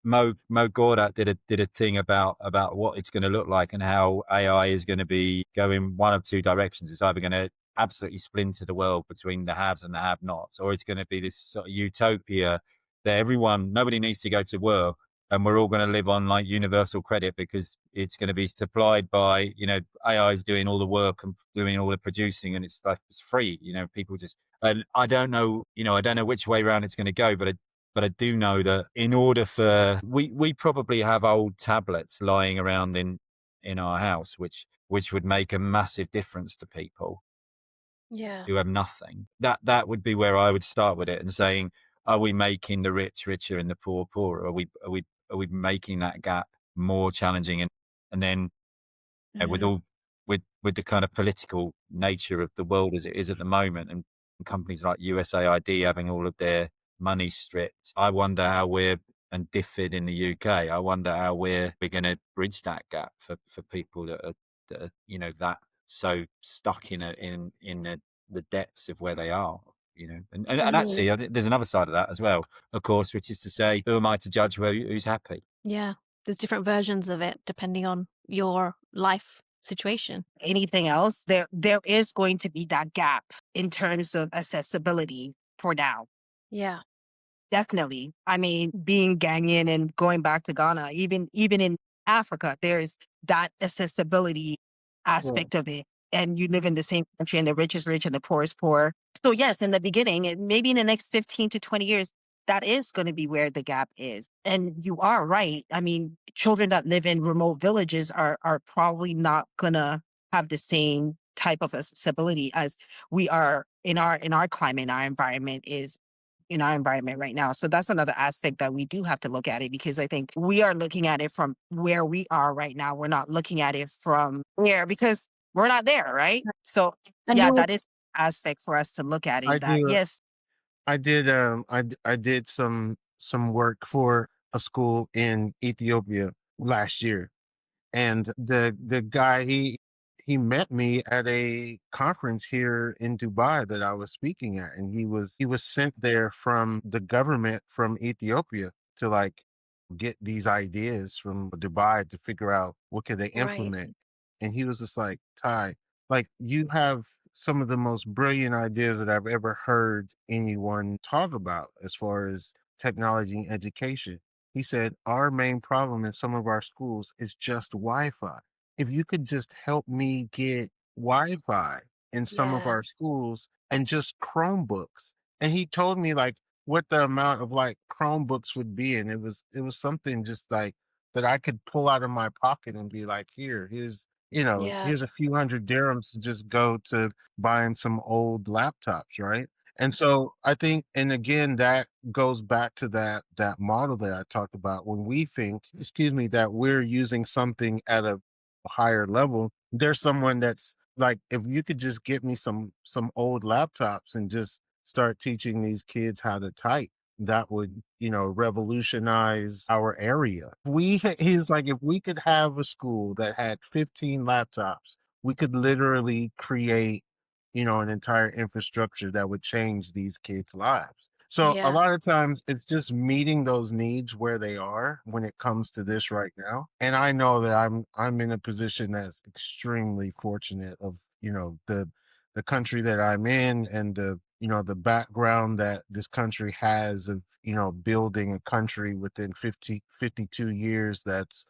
Mo Gawdat did a thing about what it's going to look like and how AI is going to be going one of two directions. It's either going to absolutely splinter the world between the haves and the have-nots, or it's going to be this sort of utopia that nobody needs to go to work, and we're all going to live on like universal credit because it's going to be supplied by, you know, AI is doing all the work and doing all the producing, and it's like it's free. You know, people just, and I don't know, you know, I don't know which way around it's going to go, but I do know that in order for we probably have old tablets lying around in our house, which would make a massive difference to people Yeah. who have nothing. That would be where I would start with it and saying, are we making the rich richer and the poor poorer? Are we making that gap more challenging? And then with Mhm. all with the kind of political nature of the world as it is at the moment, and companies like USAID having all of their money stripped, I wonder how and DFID in the UK, I wonder how we're going to bridge that gap for people that are, you know, that so stuck in the depths of where they are. You know, and Mhm. actually, I think there's another side of that as well, of course, which is to say, who am I to judge who's happy? Yeah. There's different versions of it depending on your life situation. Anything else, there is going to be that gap in terms of accessibility for now. Yeah. Definitely. I mean, being Ghanaian and going back to Ghana, even in Africa, there's that accessibility Yeah. aspect of it. And you live in the same country, and the rich is rich and the poor is poor. So yes, in the beginning, and maybe in the next 15 to 20 years, that is going to be where the gap is. And you are right. I mean, children that live in remote villages are probably not gonna have the same type of accessibility as we are in our climate, our environment is in our environment right now. So that's another aspect that we do have to look at it, because I think we are looking at it from where we are right now. We're not looking at it from there because we're not there, right? So And yeah, you're that is aspect for us to look at I it, that do. yes, I did some work for a school in Ethiopia last year, and the guy he met me at a conference here in Dubai that I was speaking at, and he was sent there from the government from Ethiopia to like get these ideas from Dubai to figure out what could they right. implement. And he was just like, Ty, like you have some of the most brilliant ideas that I've ever heard anyone talk about as far as technology and education. He said, our main problem in some of our schools is just Wi-Fi. If you could just help me get Wi-Fi in some of Yeah. our schools and just Chromebooks. And he told me like what the amount of like Chromebooks would be. And it was something just like that I could pull out of my pocket and be like, here's Yeah. here's a few hundred dirhams to just go to buying some old laptops, right? And so I think, and again, that goes back to that model that I talked about. When we think, excuse me, that we're using something at a higher level, there's someone that's like, if you could just get me some old laptops and just start teaching these kids how to type, that would, revolutionize our area. He's like, if we could have a school that had 15 laptops, we could literally create, an entire infrastructure that would change these kids' lives. So a Yeah. lot of times it's just meeting those needs where they are when it comes to this right now. And I know that I'm in a position that's extremely fortunate of, the country that I'm in, and the background that this country has of, building a country within 52 years that's,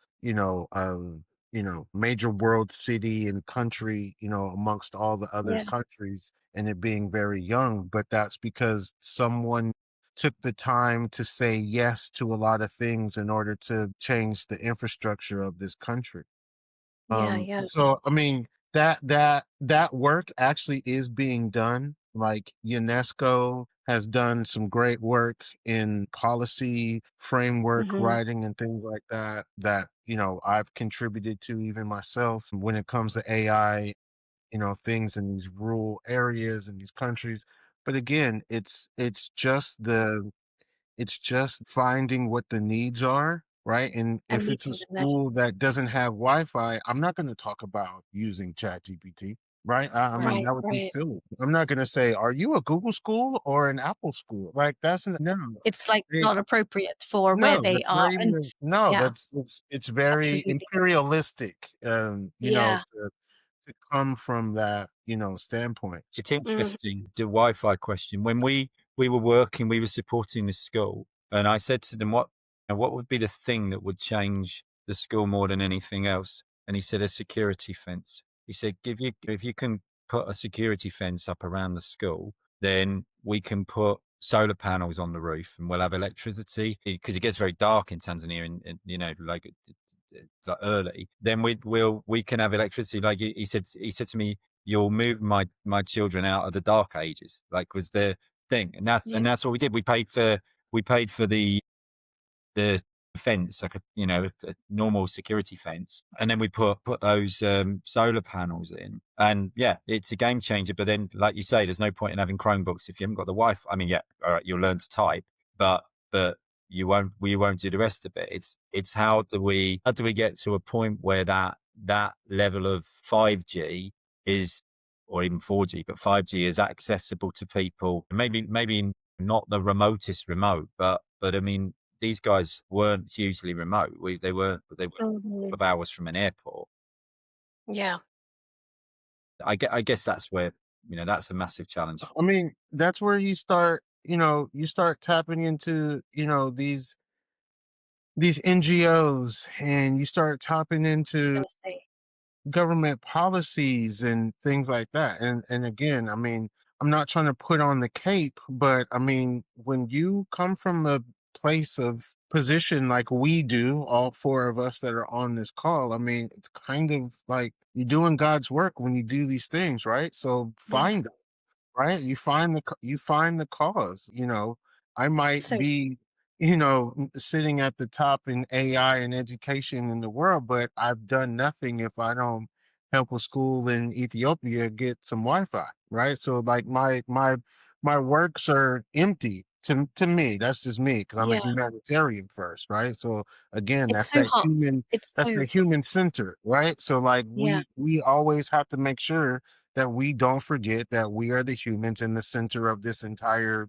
major world city and country, amongst all the other Yeah. countries, and it being very young. But that's because someone took the time to say yes to a lot of things in order to change the infrastructure of this country. Yeah. Yeah. So I mean, that work actually is being done. Like UNESCO has done some great work in policy framework Hmm. writing and things like that, that, I've contributed to even myself when it comes to AI, things in these rural areas in these countries. But again, it's just finding what the needs are, right? And And if it's a meeting them there. school that doesn't have Wi-Fi, I'm not going to talk about using ChatGPT, right? I mean, Right. that would be Right. silly. I'm not going to say, "Are you a Google school or an Apple school?" Like no, It's like it- not appropriate for where no, they that's are. not And even no. yeah, It's very absolutely. imperialistic, Yeah. to come from that, standpoint. It's Mm. interesting, the Wi-Fi question. When we were working, we were supporting the school, and I said to them, what would be the thing that would change the school more than anything else? And he said, a security fence. He said, if you can put a security fence up around the school, then we can put solar panels on the roof and we'll have electricity, because it gets very dark in Tanzania, and like it's like early. Then we can have electricity. Like he said to me, you'll move my children out of the dark ages, like was the thing. And that's Yeah. and that's what we did. We paid for the fence, like a normal security fence, and then we put those solar panels in. And yeah, it's a game changer. But then, like you say, there's no point in having Chromebooks if you haven't got the Wi-Fi. I mean, yeah, all right, you'll learn to type, but you won't do the rest of it. It's how do we get to a point where that level of 5G is, or even 4G, but 5G is accessible to people. Maybe not the remotest remote, but I mean, these guys weren't hugely remote. They were a couple Mhm. of hours from an airport. Yeah. I guess that's where, that's a massive challenge. I mean, that's where you start tapping into, these NGOs, and you start tapping I was into gonna say. government policies and things like that. And again, I mean, I'm not trying to put on the cape, but I mean, when you come from a place of position like we do, all four of us that are on this call, I mean, it's kind of like you're doing God's work when you do these things, right? So Yeah. find, right? You find the cause. I might So be, sitting at the top in AI and education in the world, but I've done nothing if I don't help a school in Ethiopia get some Wi-Fi, right? So like my works are empty to me. That's just me, because I'm a yeah, humanitarian first, right? So again, it's so hot. It's that's so the human center, right? So like yeah. we always have to make sure that we don't forget that we are the humans in the center of this entire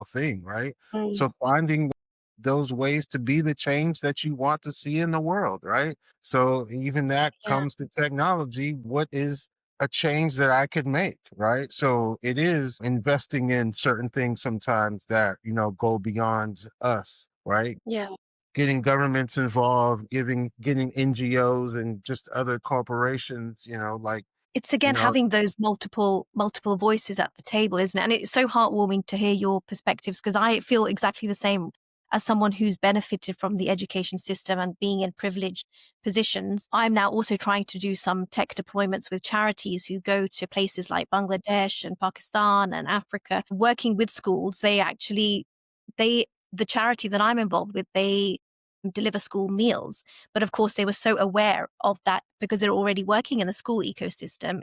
thing, right? So Mm. finding those ways to be the change that you want to see in the world, right? So even that Yeah. comes to technology. What is a change that I could make, right? So it is investing in certain things sometimes that, go beyond us, right? Yeah. Getting governments involved, getting NGOs and just other corporations, like, It's you again know, having those multiple voices at the table, isn't it? And it's so heartwarming to hear your perspectives, because I feel exactly the same. as someone who's benefited from the education system and being in privileged positions, I'm now also trying to do some tech deployments with charities who go to places like Bangladesh and Pakistan and Africa, working with schools. The charity that I'm involved with, they deliver school meals. But of course, they were so aware of that because they're already working in the school ecosystem.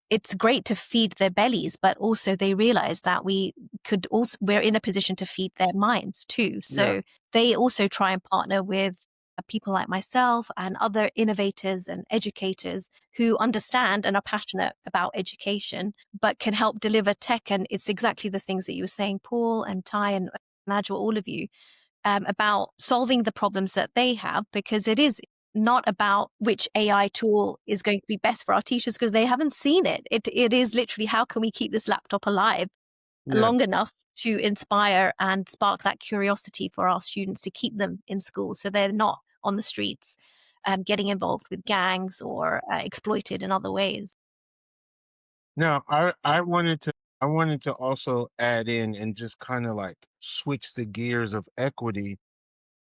It's great to feed their bellies, but also they realize that we're in a position to feed their minds too. Yeah. So they also try and partner with people like myself and other innovators and educators who understand and are passionate about education, but can help deliver tech. And it's exactly the things that you were saying, Paul and Tai and Najwa, all of you, about solving the problems that they have, because it is not about which AI tool is going to be best for our teachers because they haven't seen it. It is literally, how can we keep this laptop alive Yeah. long enough to inspire and spark that curiosity for our students to keep them in school so they're not on the streets getting involved with gangs or exploited in other ways. Now, I wanted to also add in and just kind of like switch the gears of equity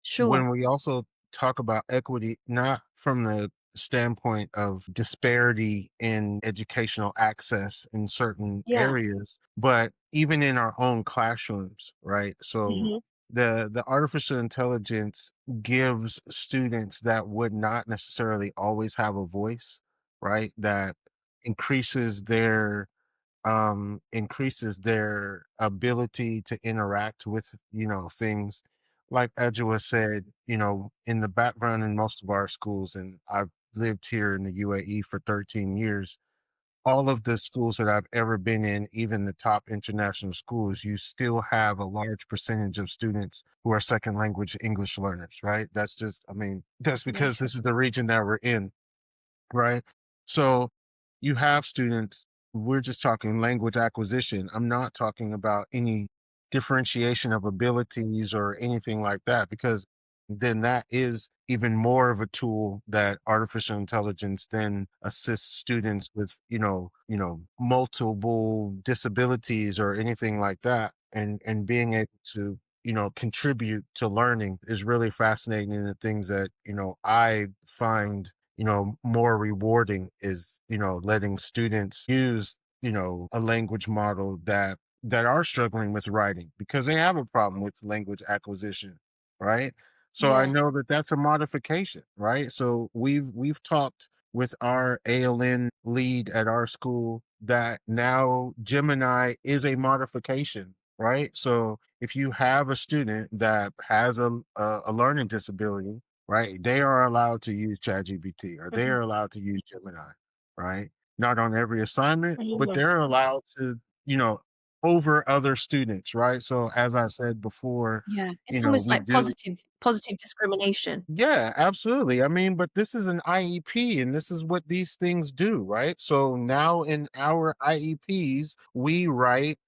Sure. when we also talk about equity, not from the standpoint of disparity in educational access in certain Yeah. areas, but even in our own classrooms, right? So Hmm. the artificial intelligence gives students that would not necessarily always have a voice, right? That increases their ability to interact with, things like Adwoa said, in the background in most of our schools, and I've lived here in the UAE for 13 years. All of the schools that I've ever been in, even the top international schools, you still have a large percentage of students who are second language English learners, right? That's Yeah, because sure. this is the region that we're in, right? So you have students, we're just talking language acquisition. I'm not talking about any differentiation of abilities or anything like that, because then that is even more of a tool that artificial intelligence then assists students with, multiple disabilities or anything like that. And being able to, contribute to learning is really fascinating. And the things that, I find more rewarding is, letting students use, a language model that are struggling with writing because they have a problem with language acquisition, right? So I Yeah. know that that's a modification, right? So we've talked with our ALN lead at our school that now Gemini is a modification, right? So if you have a student that has a learning disability, right? They are allowed to use ChatGPT or they Hmm. are allowed to use Gemini, right? Not on every assignment, but Yeah. they're allowed to, you know, over other students, right? So as I said before, Yeah. It's almost we like do. positive discrimination. Yeah, absolutely. I mean, but this is an IEP and this is what these things do, right? So now in our IEPs, we write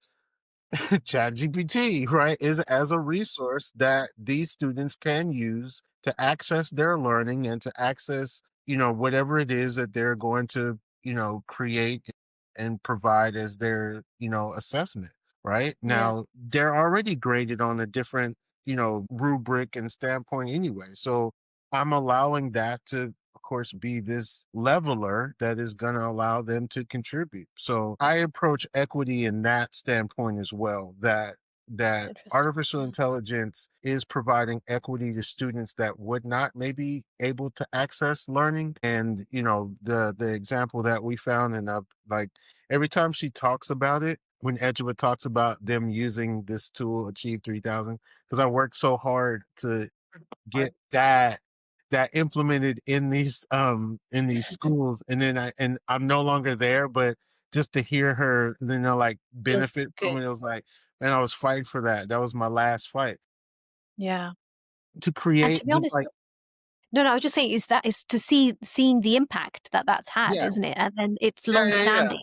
ChatGPT, right, is as a resource that these students can use to access their learning and to access, whatever it is that they're going to, create and provide as their, assessment, right? Yeah. Now, they're already graded on a different, rubric and standpoint anyway. So I'm allowing that to of course be this leveler that is going to allow them to contribute. So I approach equity in that standpoint as well, that That's that interesting. artificial Yeah. intelligence is providing equity to students that would not maybe able to access learning. And the example that we found, and like every time she talks about it, when Edgewood talks about them using this tool Achieve 3000, because I worked so hard to get that implemented in these schools, and then I'm no longer there, but just to hear her, like Feels benefit from good. it, it was like, man, I was fighting for that. That was my last fight Yeah. to And create to be just honest, like, no, I was just saying is to seeing the impact that that's had, yeah, isn't it? And then it's yeah, long yeah, yeah. standing.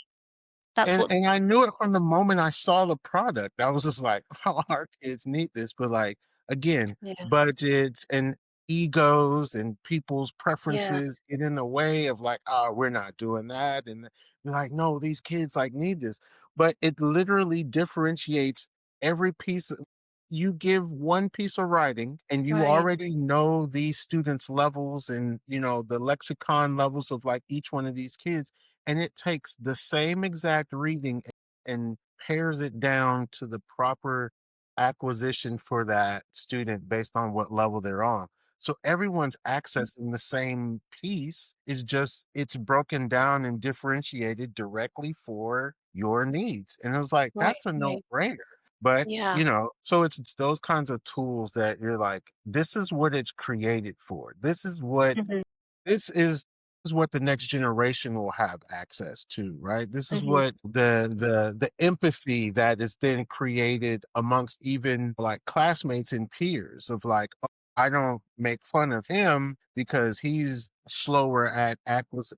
That's what's And I knew it from the moment I saw the product. I was just like, "How our kids need this," but, like, again, yeah, budgets and egos and people's yeah, preferences get in the way of, like, "Oh, we're not doing that," and you're like, "No, these kids, like, need this." But it literally differentiates every piece you give one piece of writing and you Right. already know these students' levels and the lexicon levels of like each one of these kids, and it takes the same exact reading and pares it down to the proper acquisition for that student based on what level they're on. So everyone's accessing the same piece. Is just it's broken down and differentiated directly for your needs. And it was like, Right. that's a Right. no-brainer. But, Yeah. so it's those kinds of tools that you're like, this is what it's created for. Mhm. This is what the next generation will have access to, right? This is Mhm. what the empathy that is then created amongst even like classmates and peers of like, "Oh, I don't make fun of him because he's slower at access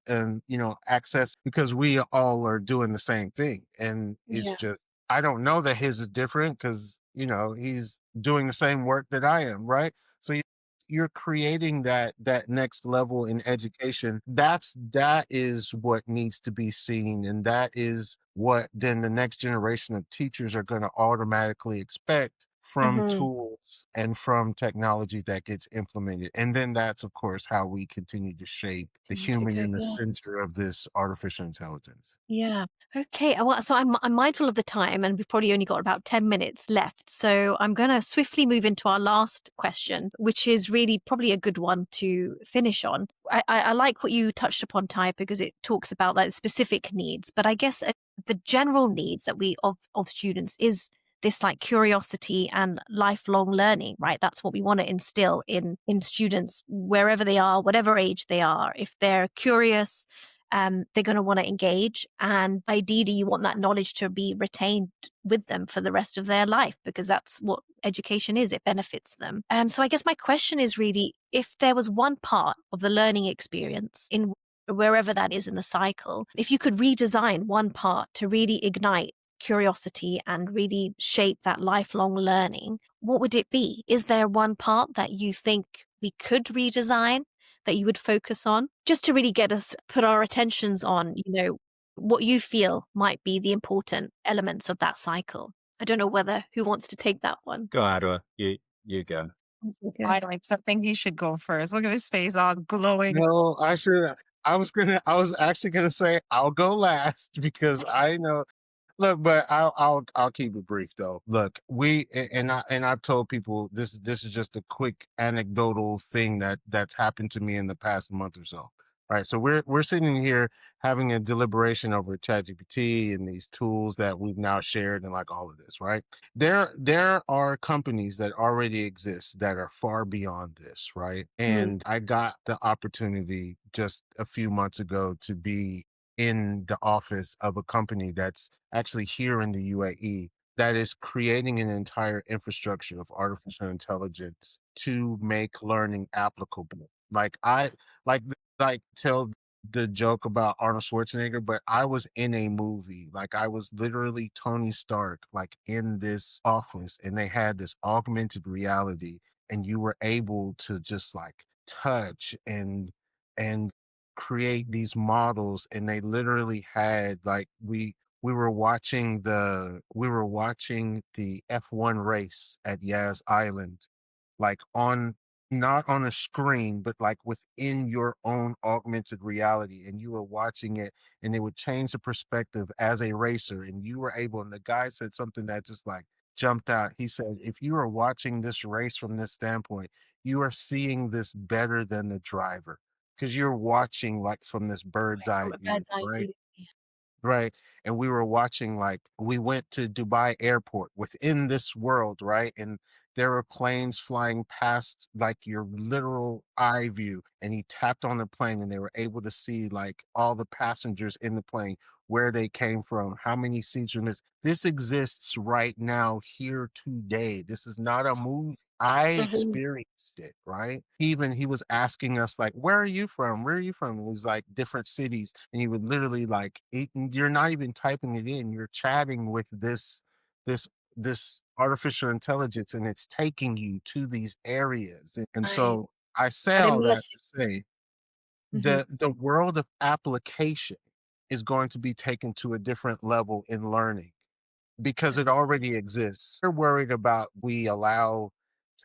because we all are doing the same thing." And it's Yeah. just, I don't know that his is different because he's doing the same work that I am, right? So you're creating that next level in education. That is what needs to be seen, and that is what then the next generation of teachers are going to automatically expect from Mhm. tools and from technology that gets implemented. And then that's of course how we continue to shape the Continue to human go. in the Yeah. center of this artificial intelligence. Yeah. Okay. Well, so I'm mindful of the time, and we've probably only got about 10 minutes left. So I'm going to swiftly move into our last question, which is really probably a good one to finish on. I like what you touched upon, Ty, because it talks about like specific needs. But I guess the general needs that we of students is this like curiosity and lifelong learning, right? That's what we want to instill in students wherever they are, whatever age they are. If they're curious, they're going to want to engage. And ideally, you want that knowledge to be retained with them for the rest of their life, because that's what education is. It benefits them. So I guess my question is really, if there was one part of the learning experience in wherever that is in the cycle, if you could redesign one part to really ignite curiosity and really shape that lifelong learning, what would it be? Is there one part that you think we could redesign, that you would focus on, just to really get us put our attentions on, what you feel might be the important elements of that cycle? I don't know whether who wants to take that one. Go, Adwoa. You go. Okay. I don't, so I think he should go first. Look at his face all glowing. No, I was actually gonna say I'll go last because I know. Look, but I'll keep it brief though. Look, I've told people this is just a quick anecdotal thing that's happened to me in the past month or so. Right. So we're sitting here having a deliberation over ChatGPT and these tools that we've now shared and like all of this, right? There are companies that already exist that are far beyond this, right? Mhm. And I got the opportunity just a few months ago to be in the office of a company that's actually here in the UAE that is creating an entire infrastructure of artificial intelligence to make learning applicable. Like I like tell the joke about Arnold Schwarzenegger, but I was in a movie. Like I was literally Tony Stark, like in this office, and they had this augmented reality, and you were able to just like touch and create these models, and they literally had like we were watching the F1 race at Yas Island, like on not on a screen, but like within your own augmented reality. And you were watching it and it would change the perspective as a racer. And you were able, and the guy said something that just like jumped out. He said, if you are watching this race from this standpoint, you are seeing this better than the driver because you're watching like from this bird's Right, eye from a view, bird's eye right? view. Right. And we were watching, like, we went to Dubai airport within this world, right? And there were planes flying past like your literal eye view. And he tapped on the plane and they were able to see like all the passengers in the plane, where they came from, how many seats were missed. This exists right now here today. This is not a movie. I Mhm. experienced it, right? He was asking us like, "Where are you from? Where are you from?" It was like different cities, and he would literally like, you're not even typing it in. You're chatting with this this artificial intelligence, and it's taking you to these areas. And Right. so I say And all that immersive. to say Mhm. the world of application is going to be taken to a different level in learning because it already exists. They're worried about we allow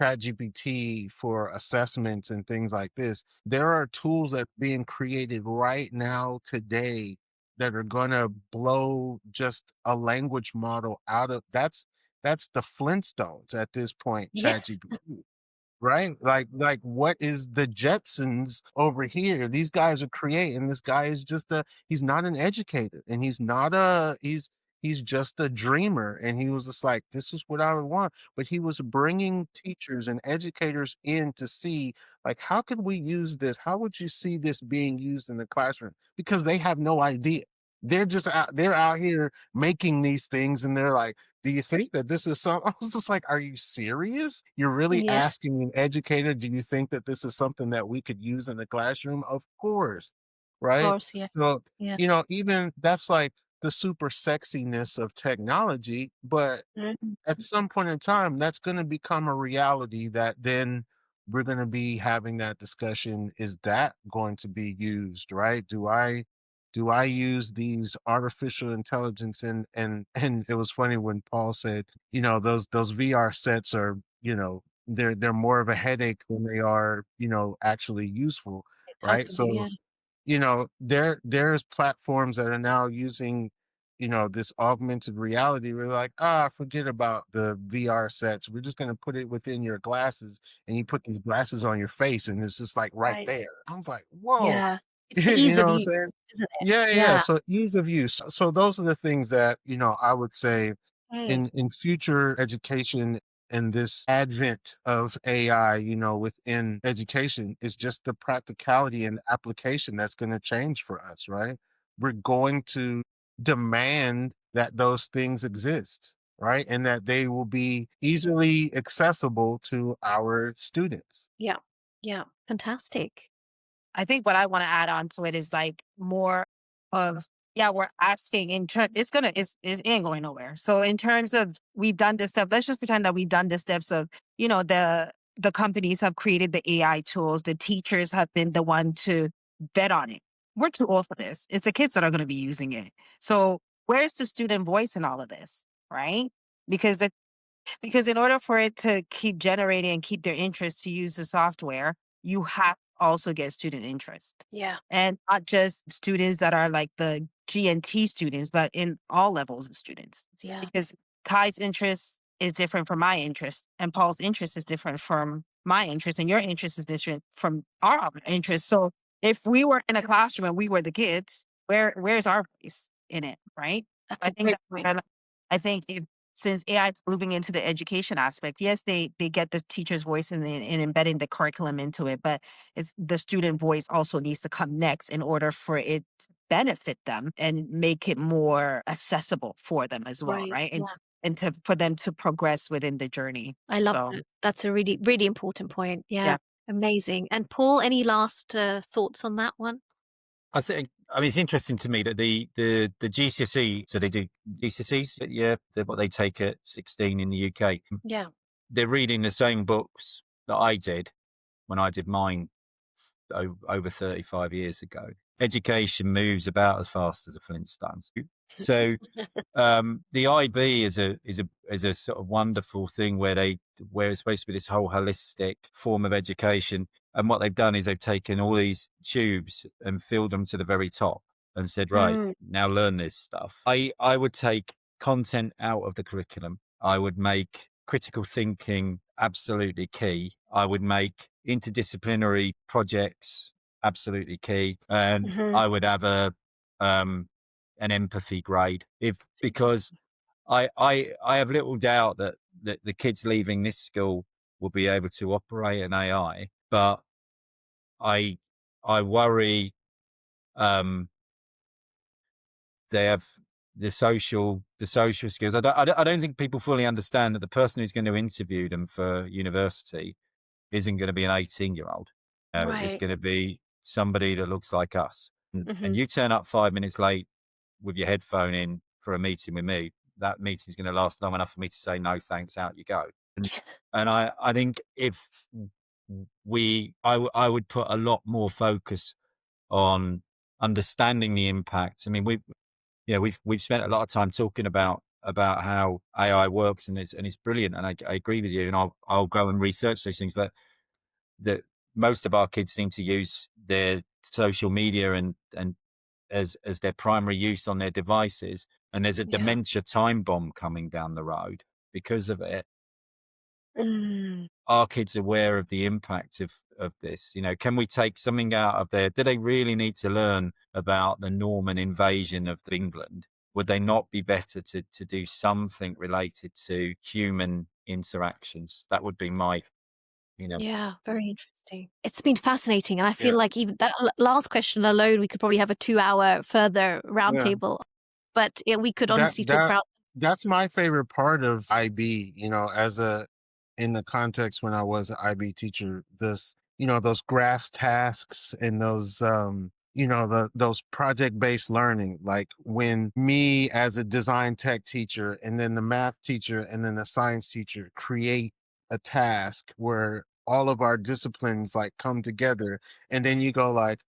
ChatGPT for assessments and things like this. There are tools that are being created right now today that are going to blow just a language model out of that's the Flintstones at this point, Yeah. ChatGPT. Right? Like what is the Jetsons over here? These guys are creating. This guy is just he's not an educator, and he's just a dreamer. And he was just like, this is what I would want. But he was bringing teachers and educators in to see, like, how could we use this? How would you see this being used in the classroom? Because they have no idea. They're out here making these things, and they're like, do you think that this is some? I was just like, are you serious? You're really Yeah. asking an educator, do you think that this is something that we could use in the classroom? Of course, Of right? course. Yeah. So, Yeah. even that's like the super sexiness of technology, but Mhm. at some point in time, that's going to become a reality that then we're going to be having that discussion. Is that going to be used, right? Do I use these artificial intelligence and it was funny when Paul said, those VR sets are, they're more of a headache than they are, actually useful, right? Effective. So Yeah. there's platforms that are now using, this augmented reality. We're like, forget about the VR sets. We're just going to put it within your glasses, and you put these glasses on your face, and it's just like right Right. there. I was like, whoa. Yeah. It's the You ease know of what I'm saying? use, isn't it? Yeah, yeah. Yeah. So ease of use. So those are the things that, I would say Okay. in future education and this advent of AI, within education is just the practicality and application that's going to change for us, right? We're going to demand that those things exist, right? And that they will be easily accessible to our students. Yeah. Yeah. Fantastic. I think what I want to add on to it is like more of, yeah, we're asking in turn, it ain't going nowhere. So in terms of we've done this stuff, let's just pretend that we've done the steps of, the companies have created the AI tools, the teachers have been the one to vet on it. We're too old for this. It's the kids that are going to be using it. So where's the student voice in all of this? Right? Because because in order for it to keep generating and keep their interest to use the software, you have to also get student interest. Yeah. And not just students that are like the GNT students, but in all levels of students. Yeah. Because Ty's interest is different from my interest, and Paul's interest is different from my interest, and your interest is different from our interest. So if we were in a classroom and we were the kids, where's our place in it, right? That's I a think great that point. I think if since AI is moving into the education aspect, yes, they get the teacher's voice and embedding the curriculum into it, but it's the student voice also needs to come next in order for it to benefit them and make it more accessible for them as well, Right. right? Yeah. And for them to progress within the journey. I love So that. That's a really, really important point. Yeah. yeah. Amazing. And Paul, any last thoughts on that one? I mean, it's interesting to me that the GCSE, so they do GCSEs, yeah, what they take at 16 in the UK. Yeah. They're reading the same books that I did when I did mine over 35 years ago. Education moves about as fast as the Flintstones. So the IB is a sort of wonderful thing where it's supposed to be this whole holistic form of education. And what they've done is they've taken all these tubes and filled them to the very top and said, right, Mm. now learn this stuff. I would take content out of the curriculum. I would make critical thinking absolutely key. I would make interdisciplinary projects absolutely key. And Hmm. I would have an empathy grade because I have little doubt that the kids leaving this school will be able to operate an AI, but I worry they have the social skills. I don't think people fully understand that the person who's going to interview them for university isn't going to be an 18-year-old. It's Right. going to be somebody that looks like us. And Hmm. you turn up 5 minutes late with your headphone in for a meeting with me, that meeting's going to last long enough for me to say no thanks, out you go. And I think if I would put a lot more focus on understanding the impact. I mean, we've spent a lot of time talking about about how AI works, and it's brilliant. And I agree with you, and I'll go and research those things. But that most of our kids seem to use their social media and as their primary use on their devices, and there's a Yeah. dementia time bomb coming down the road because of it. Mm. Are kids aware of the impact of this? You know, can we take something out of there? Do they really need to learn about the Norman invasion of England? Would they not be better to do something related to human interactions? That would be my, you know. Yeah, very interesting. It's been fascinating, and I feel Yeah. like even that last question alone, we could probably have a 2-hour further Yeah. roundtable. But yeah, we could That honestly talk that for that's my favorite part of IB, in the context when I was an IB teacher, those graphs tasks and those project-based learning, like when me as a design tech teacher and then the math teacher and then the science teacher create a task where all of our disciplines like come together, and then you go like,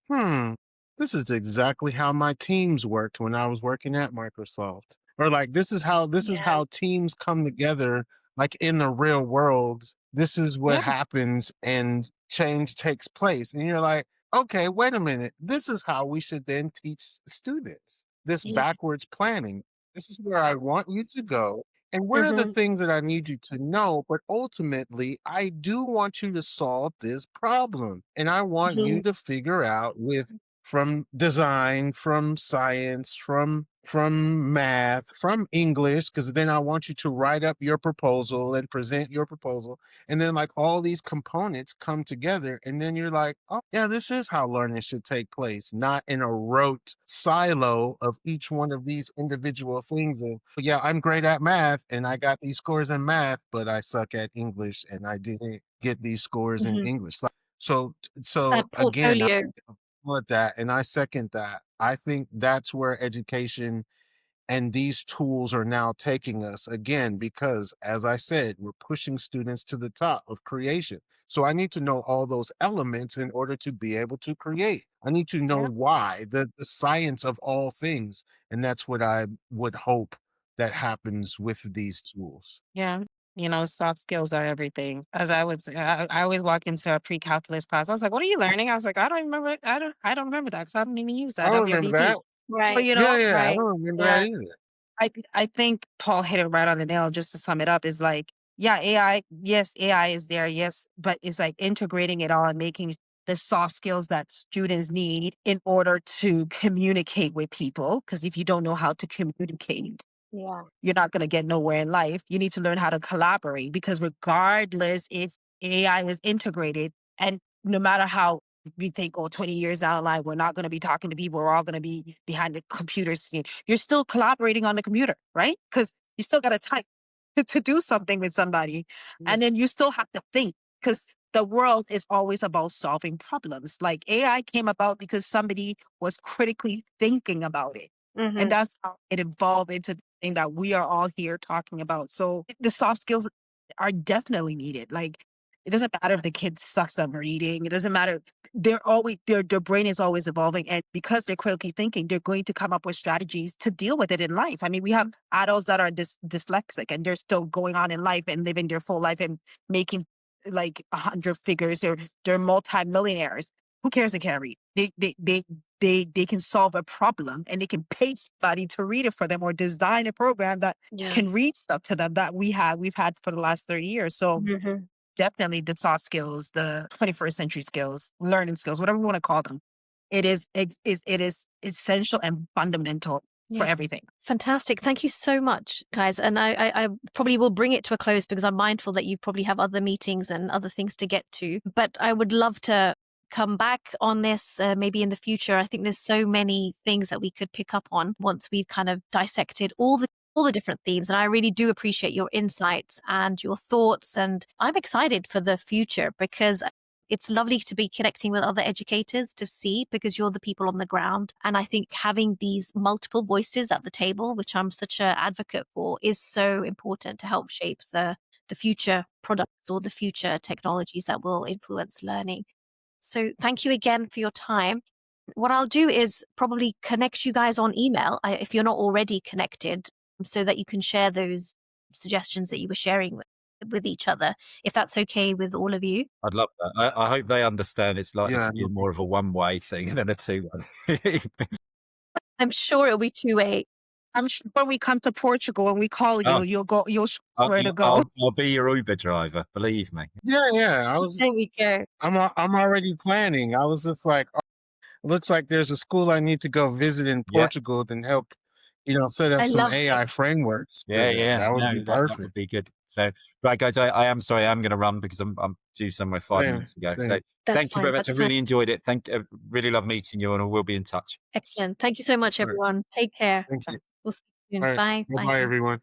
this is exactly how my teams worked when I was working at Microsoft. Or like this is how teams come together like in the real world. This is what Yeah. happens and change takes place. And you're like, okay, wait a minute. This is how we should then teach students this Yeah. backwards planning. This is where I want you to go. And what are the Mhm. things that I need you to know? But ultimately, I do want you to solve this problem. And I want you Mhm. to figure out from design, from science, from math, from English, because then I want you to write up your proposal and present your proposal. And then like all these components come together, and then you're like, oh yeah, this is how learning should take place, not in a rote silo of each one of these individual things. And yeah, I'm great at math and I got these scores in math, but I suck at English and I didn't get these scores in Mhm. English. So It's that so again, portfolio. with that, and I second that. I think that's where education and these tools are now taking us again, because as I said, we're pushing students to the top of creation. So I need to know all those elements in order to be able to create. I need to know Yeah. why, the science of all things. And that's what I would hope that happens with these tools. Yeah. Soft skills are everything. As I would say, I always walk into a pre-calculus class. I was like, "What are you learning?" I was like, "I don't remember it. I don't remember that because I don't even use I that. don't I'm your remember that. VP." But Right. Yeah, yeah, I Right. don't remember that yeah, either. I think Paul hit it right on the nail. Just to sum it up, is like, yeah, AI. Yes, AI is there. Yes, but it's like integrating it all and making the soft skills that students need in order to communicate with people. Because if you don't know how to communicate, Yeah. you're not going to get nowhere in life. You need to learn how to collaborate, because regardless if AI was integrated, and no matter how we think, oh, 20 years down the line, we're not going to be talking to people, we're all going to be behind the computer screen. You're still collaborating on the computer, right? Because you still got to type to do something with somebody. Yeah. And then you still have to think, because the world is always about solving problems. Like AI came about because somebody was critically thinking about it. And Mhm. that's how it evolved into the thing that we are all here talking about. So the soft skills are definitely needed. Like, it doesn't matter if the kid sucks at reading. It doesn't matter. They're always their brain is always evolving. And because they're critically thinking, they're going to come up with strategies to deal with it in life. I mean, we have adults that are dyslexic and they're still going on in life and living their full life and making like 100 figures, or they're multimillionaires. Who cares they can't read? They can solve a problem and they can pay somebody to read it for them, or design a program that Yeah. can read stuff to them that we've had for the last 30 years. So Mhm. definitely the soft skills, the 21st century skills, learning skills, whatever you want to call them. It is essential and fundamental for Yeah. everything. Fantastic. Thank you so much, guys. And I probably will bring it to a close because I'm mindful that you probably have other meetings and other things to get to. But I would love to come back on this maybe in the future. I think there's so many things that we could pick up on once we've kind of dissected all the different themes. And I really do appreciate your insights and your thoughts. And I'm excited for the future because it's lovely to be connecting with other educators to see, because you're the people on the ground. And I think having these multiple voices at the table, which I'm such an advocate for, is so important to help shape the future products or the future technologies that will influence learning. So thank you again for your time. What I'll do is probably connect you guys on email if you're not already connected. so that you can share those suggestions that you were sharing with each other, if that's okay with all of you. I'd love that. I hope they understand it's likely Yeah, to be more of a one-way thing than a two-way. I'm sure it'll be two-way. I'm sure when we come to Portugal and we call you, Oh. you'll show us where to go. I'll be your Uber driver, believe me. yeah. There we go. I'm already planning. I was just like, oh, looks like there's a school I need to go visit in Yeah. Portugal and help, set up I some love AI this. frameworks. Yeah. That would No, be that would perfect. be good. So, right, guys, I am sorry, I'm going to run because I'm due somewhere 5 minutes to go. So, Same. That's thank you very fine. much. I That's really fine. enjoyed it. Really love meeting you, and I will be in touch. Excellent. Thank you so much, All right. everyone. Take care. Thank you. We'll speak soon. All right. Bye. Bye-bye, everyone.